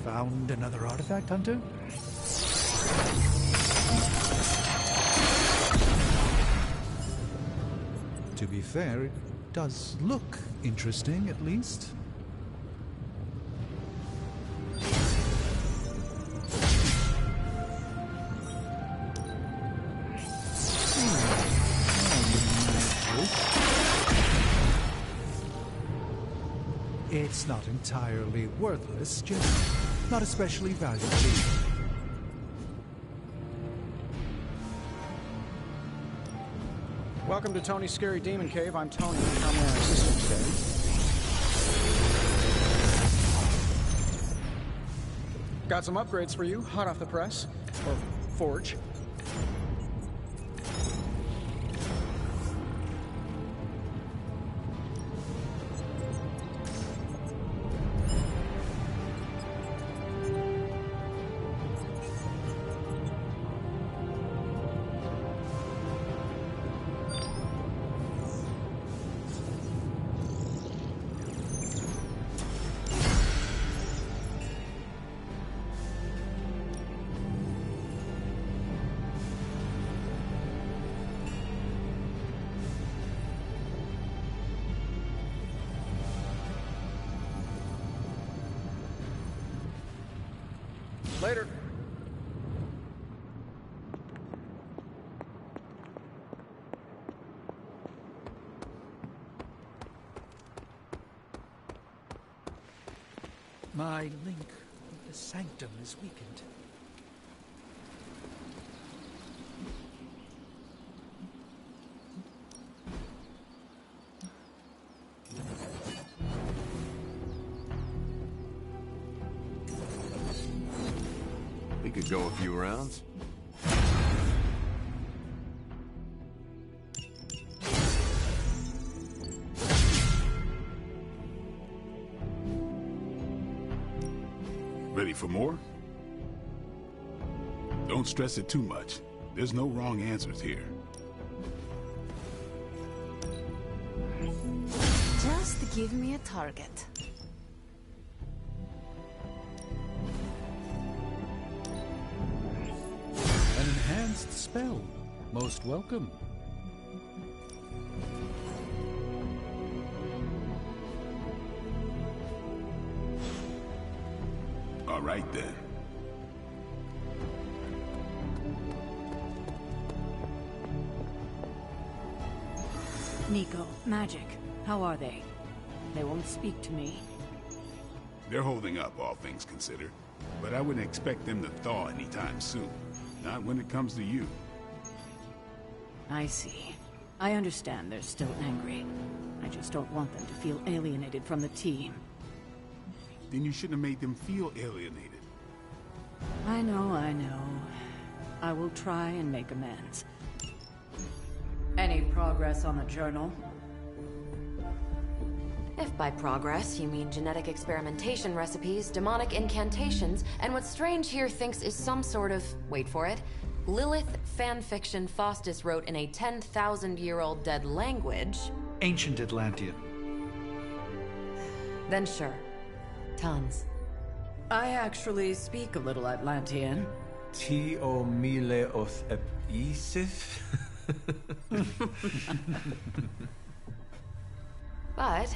Found another artifact, Hunter? To be fair, it does look interesting, at least. It's not entirely worthless, just not especially valuable. Welcome to Tony's Scary Demon Cave. I'm Tony. I'm my assistant today. Got some upgrades for you, hot off the press. Or forge. Later. My link with the Sanctum is weakened. We could go a few rounds. Ready for more? Don't stress it too much. There's no wrong answers here. Just give me a target. An enhanced spell. Most welcome. All right, then. Nico, Magic, how are they? They won't speak to me. They're holding up, all things considered. But I wouldn't expect them to thaw anytime soon. Not when it comes to you. I see. I understand they're still angry. I just don't want them to feel alienated from the team. Then you shouldn't have made them feel alienated. I know, I know. I will try and make amends. Any progress on the journal? If by progress you mean genetic experimentation recipes, demonic incantations, and what Strange here thinks is some sort of, wait for it, Lilith fanfiction Faustus wrote in a 10,000-year-old dead language... Ancient Atlantean. Then sure. Tons. I actually speak a little Atlantean. Ti o mile oth ep isif? But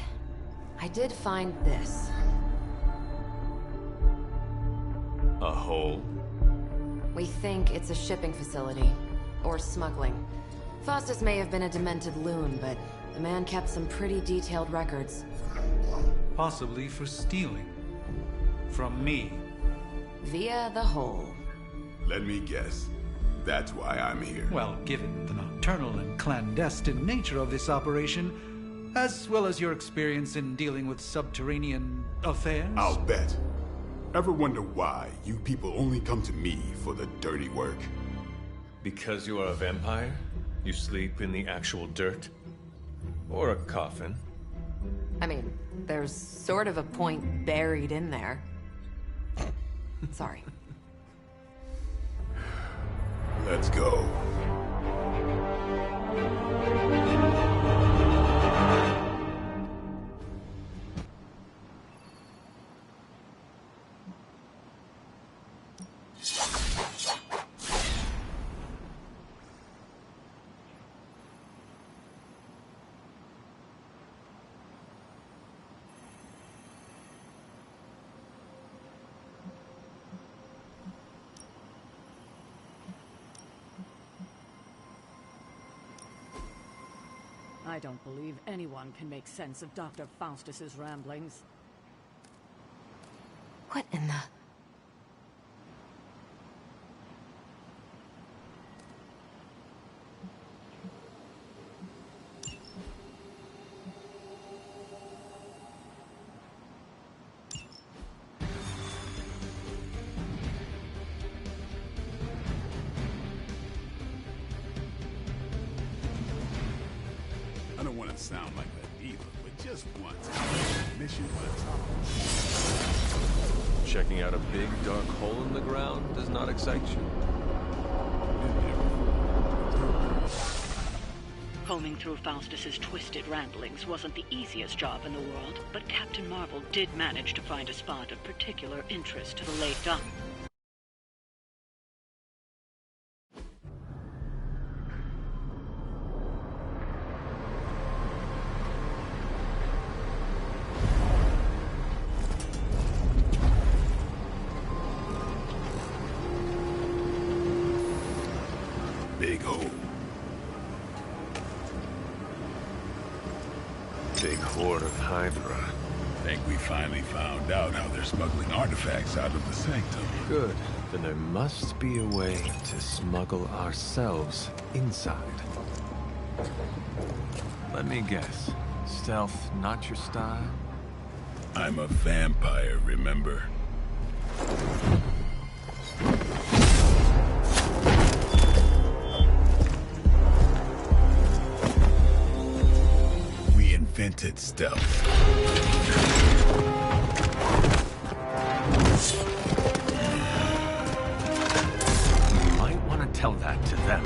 I did find this. A hole? We think it's a shipping facility. Or smuggling. Faustus may have been a demented loon, but the man kept some pretty detailed records. Possibly for stealing. From me. Via the hole. Let me guess. That's why I'm here. Well, given the nocturnal and clandestine nature of this operation, as well as your experience in dealing with subterranean affairs... I'll bet. Ever wonder why you people only come to me for the dirty work? Because you are a vampire? You sleep in the actual dirt? Or a coffin? I mean, there's sort of a point buried in there. Sorry. Let's go. I don't believe anyone can make sense of Dr. Faustus's ramblings. What in the... I don't want to sound like that either, but just once. Mission on top. Checking out a big dark hole in the ground does not excite you. Combing through Faustus's twisted ramblings wasn't the easiest job in the world, but Captain Marvel did manage to find a spot of particular interest to the late Doctor. Big hole. Big horde of Hydra. Think we finally found out how they're smuggling artifacts out of the Sanctum. Good. Then there must be a way to smuggle ourselves inside. Let me guess. Stealth not your style? I'm a vampire, remember? patented stealth. You might want to tell that to them.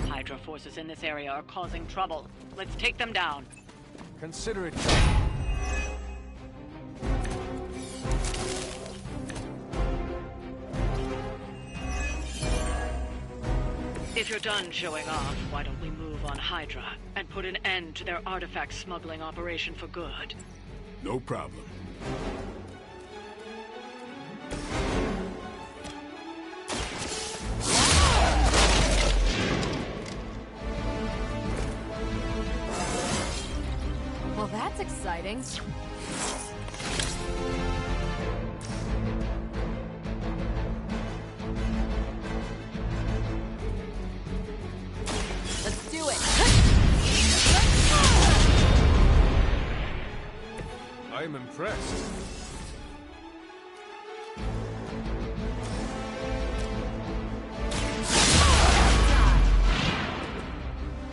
Hydra forces in this area are causing trouble. Let's take them down. Consider it. If you're done showing off, why don't we move on Hydra and put an end to their artifact smuggling operation for good? No problem. Well, that's exciting. Let's do it. I'm impressed.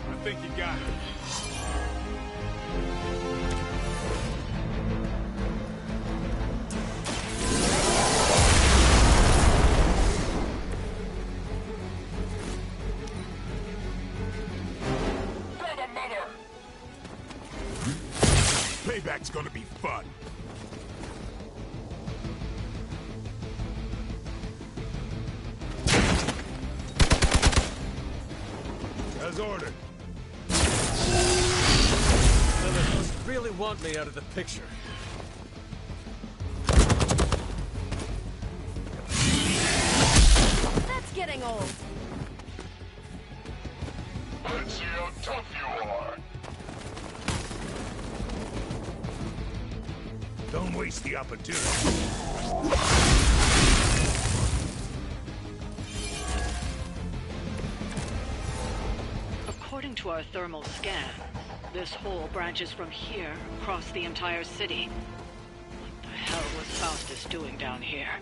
I think you got it. Payback's gonna be fun. As ordered. Lilith must really want me out of the picture. That's getting old. Let's see how tough you are. Don't waste the opportunity. According to our thermal scan, this hole branches from here across the entire city. What the hell was Faustus doing down here?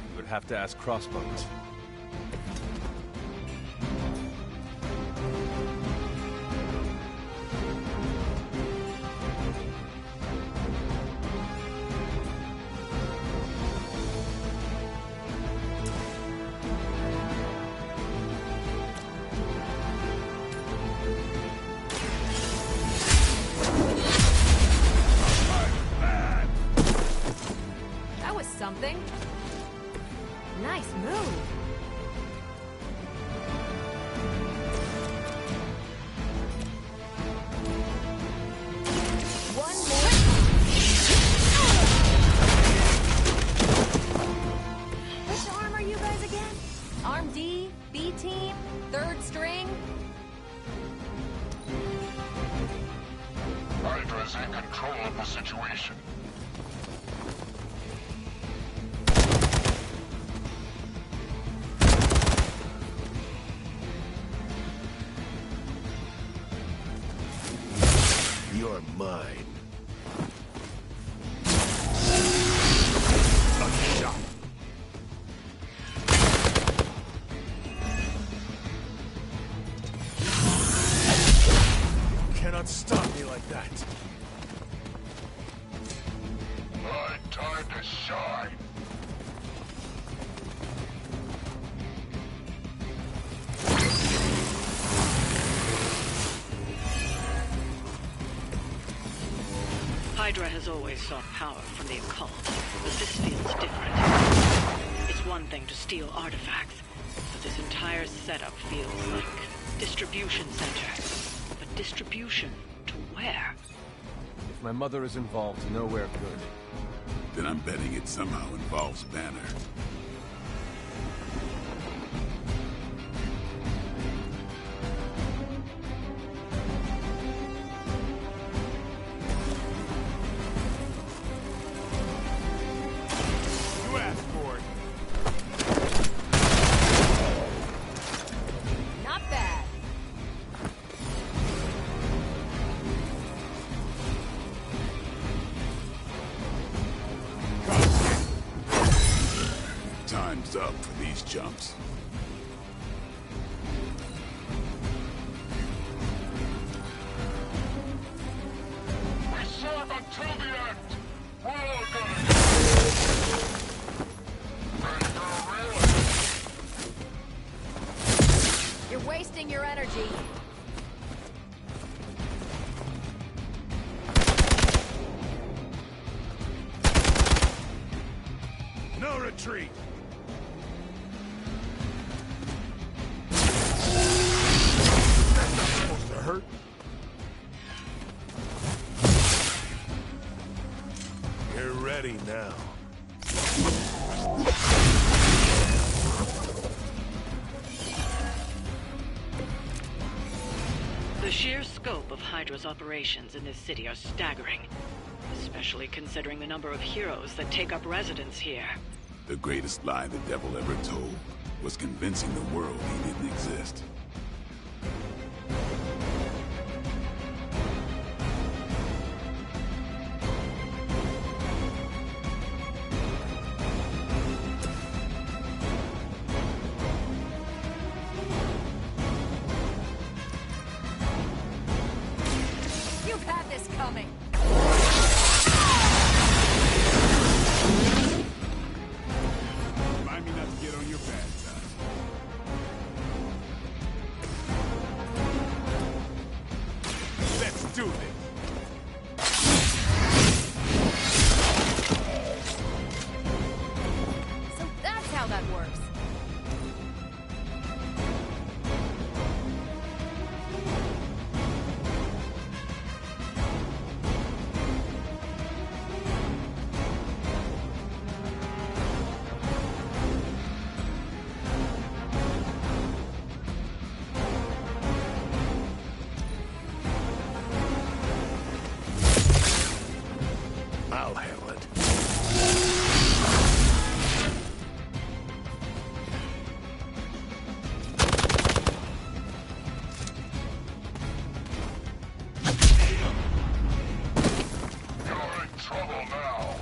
You would have to ask Crossbones. That was something. Nice move. One more. Which arm are you guys again? Arm D, B team, third string? Hydra's in control of the situation. You're mine. A shot. You cannot stop me like that. My time to shine. Hydra has always sought power from the occult, but this feels different. It's one thing to steal artifacts, but this entire setup feels like distribution center. But distribution to where? If my mother is involved, nowhere good. Then I'm betting it somehow involves Banner. You asked for it. Not bad. Thumbs up for these chumps. We serve until the end! We're all gonna You're wasting your energy. No retreat! That's not supposed to hurt. You're ready now. The sheer scope of Hydra's operations in this city are staggering, especially considering the number of heroes that take up residence here. The greatest lie the devil ever told was convincing the world he didn't exist. You've had this coming. Remind me not to get on your bad side. Let's do this. So that's how that works. I'll handle it. You're in trouble now.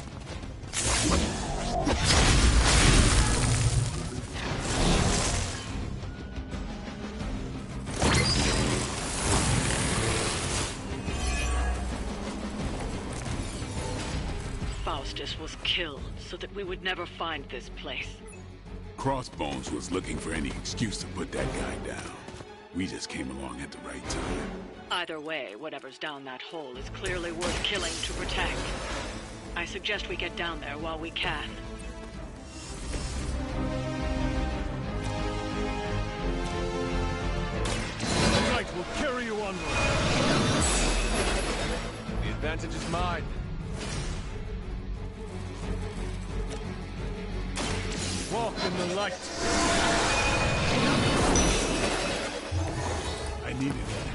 Faustus was killed so that we would never find this place. Crossbones was looking for any excuse to put that guy down. We just came along at the right time. Either way, whatever's down that hole is clearly worth killing to protect. I suggest we get down there while we can. The knight will carry you onward. The advantage is mine. Walk in the light. I needed that.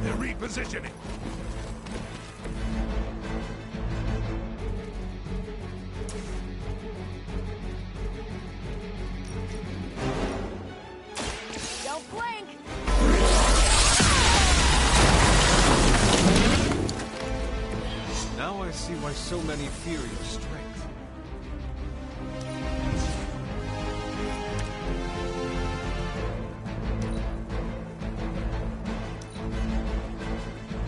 They're repositioning. Don't blink. Now I see why so many fear your strength.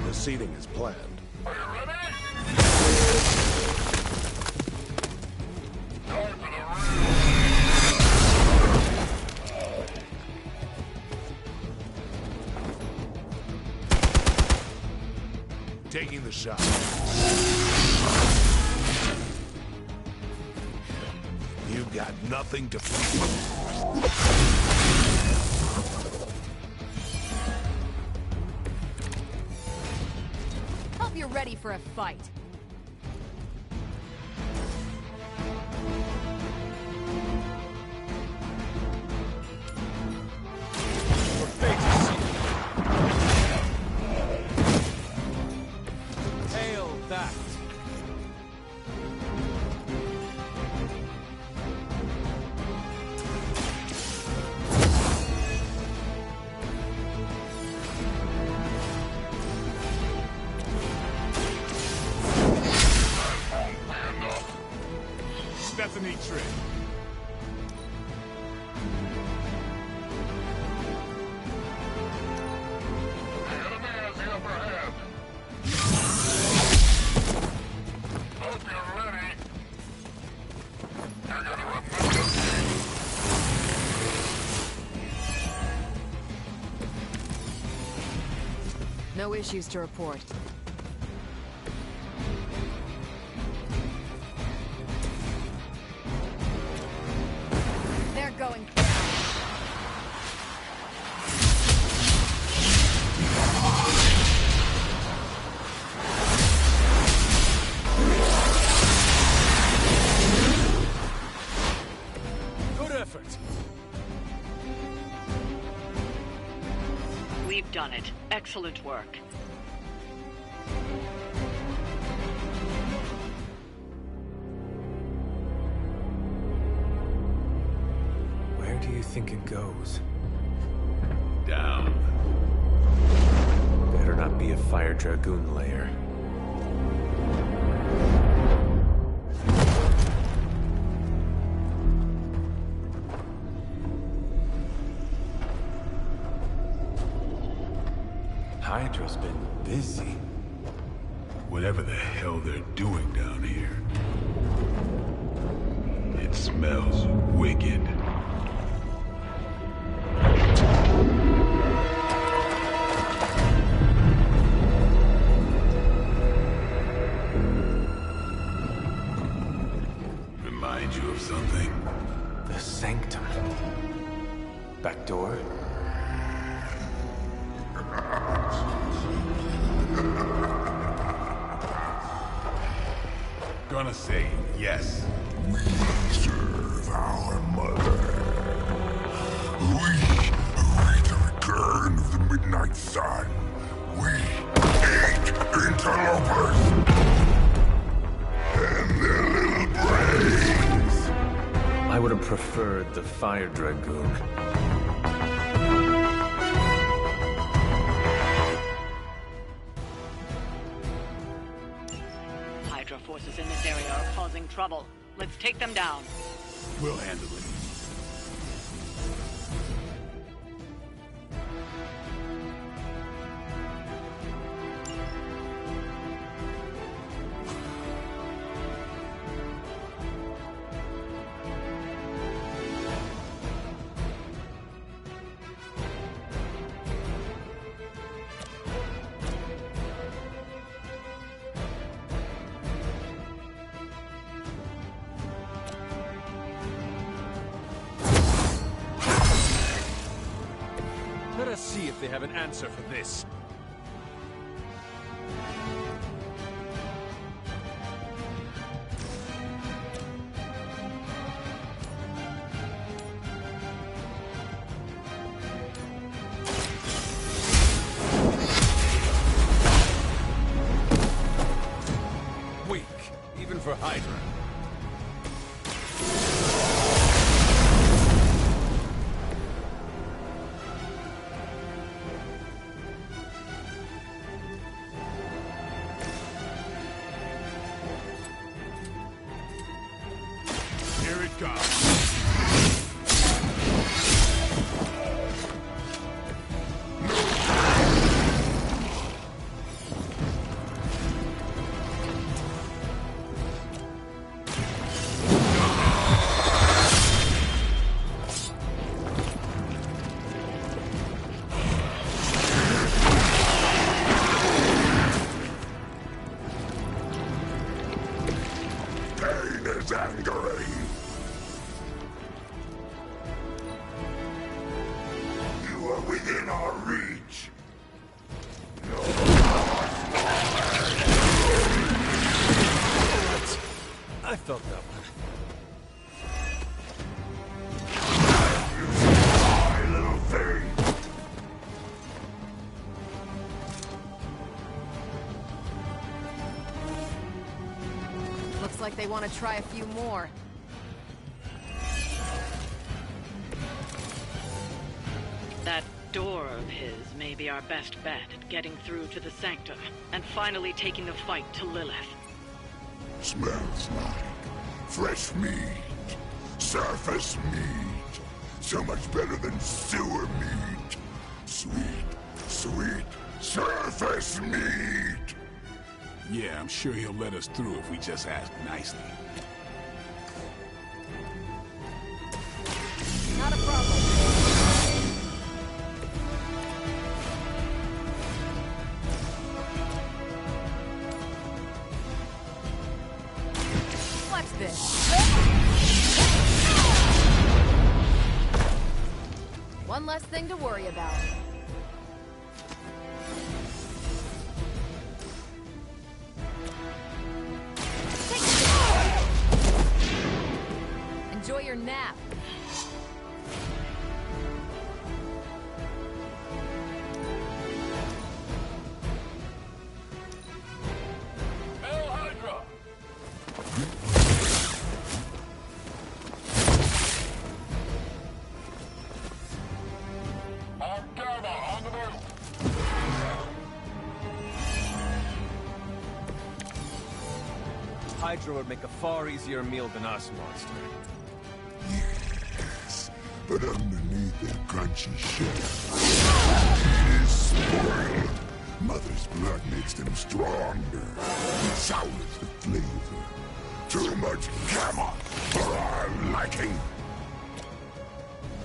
Proceeding as planned. Are you ready? Time for the Taking the shot. You got nothing to fear. Hope you're ready for a fight. Your fate is sealed. Hail that. that's a neat trick. The enemy has the upper hand. Hope you're ready. You're gonna remember me. No issues to report. They're going down. Good effort. We've done it. Excellent work. Where do you think it goes? Down. Better not be a Fire Dragoon lair. Hydra's been busy. Whatever the hell they're doing down here. It smells wicked. Remind you of something? The Sanctum. Back door? Gonna say yes. We serve our mother. We await the return of the midnight sun. We hate interlopers and their little brains. I would have preferred the Fire Dragoon. Hydra forces in this area are causing trouble. Let's take them down. We'll handle it. Let us see if they have an answer for this. Weak, even for Hydra. Here it comes. Pain is angering. You are within our reach. I felt that one. My little thing. Looks like they want to try a few more. That door of his may be our best bet at getting through to the Sanctum and finally taking the fight to Lilith. Smells like Fresh meat. Surface meat. So much better than sewer meat. Sweet, sweet surface meat. Yeah, I'm sure he'll let us through if we just ask nicely. Not a problem. Watch this. One less thing to worry about. Enjoy your nap. Hail Hydra! Gamma on the move! Hydra would make a far easier meal than us, monster. Yes, but underneath that crunchy shell, it is spoiled. Mother's blood makes them stronger. It sours the flavor. Too much gamma for our liking.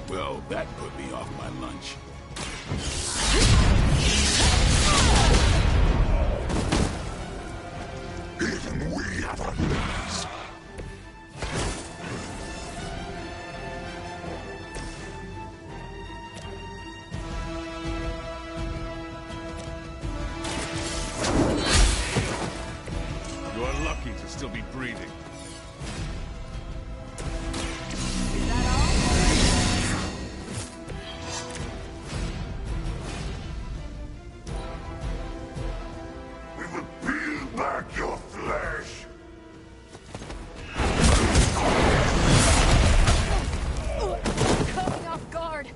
Well, that put me off my lunch. Even we have our limits. You are lucky to still be breathing. We will peel back your flesh. Caught me off guard.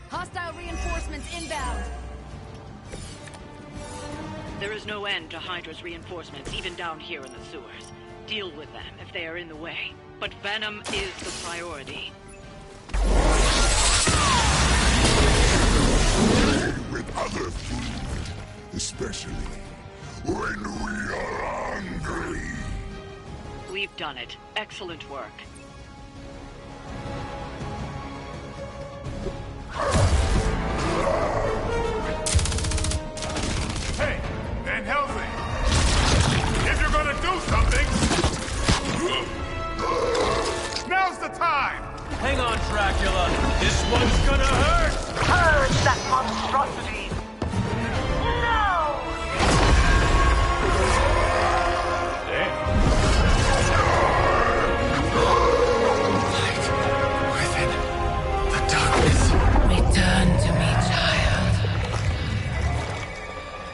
Hostile reinforcements inbound. There is no end to Hydra's reinforcements, even down here in the sewers. Deal with them if they are in the way. But Venom is the priority. With other food, especially when we are hungry. We've done it. Excellent work. Hey, Van Helsing! If you're gonna do something, now's the time! Hang on, Dracula. This one's gonna hurt! Purge that monstrosity! No! The darkness. Return to me, child.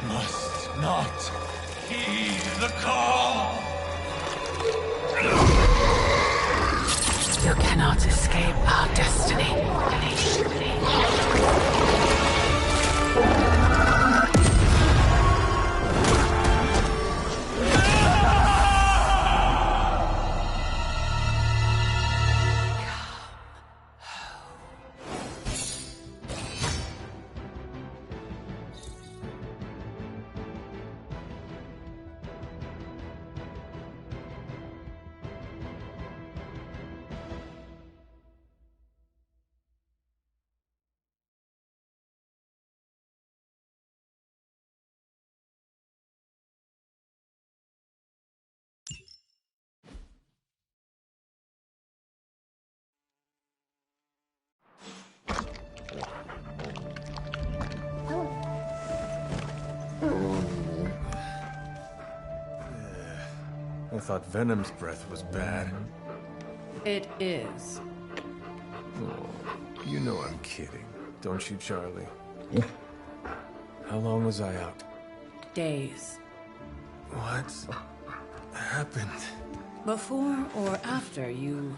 Must not heed the call. You cannot escape our destiny. I thought Venom's breath was bad. It is. Oh, you know I'm kidding, don't you, Charlie? How long was I out? Days. What? happened? Before or after you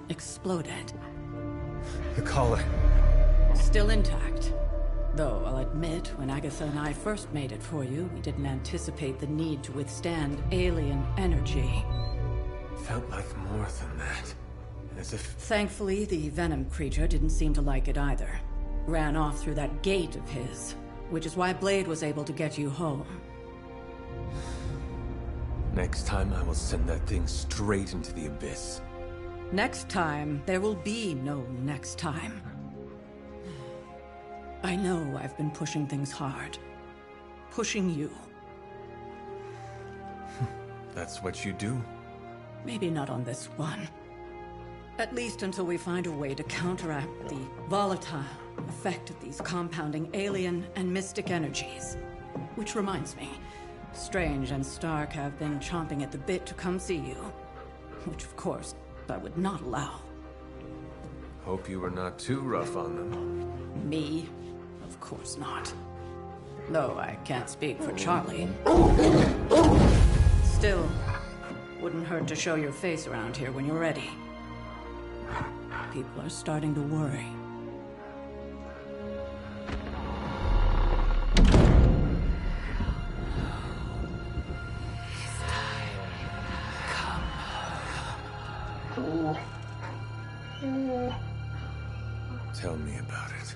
exploded? The collar. Still intact. Though, I'll admit, when Agatha and I first made it for you, we didn't anticipate the need to withstand alien energy. Felt like more than that. As if... Thankfully, the Venom creature didn't seem to like it either. Ran off through that gate of his, which is why Blade was able to get you home. Next time, I will send that thing straight into the abyss. Next time, there will be no next time. I know I've been pushing things hard. Pushing you. That's what you do? Maybe not on this one. At least until we find a way to counteract the volatile effect of these compounding alien and mystic energies. Which reminds me, Strange and Stark have been chomping at the bit to come see you. Which, of course, I would not allow. Hope you were not too rough on them. Me? Of course not. Though I can't speak for Charlie. Still, wouldn't hurt to show your face around here when you're ready. People are starting to worry. Tell me about it.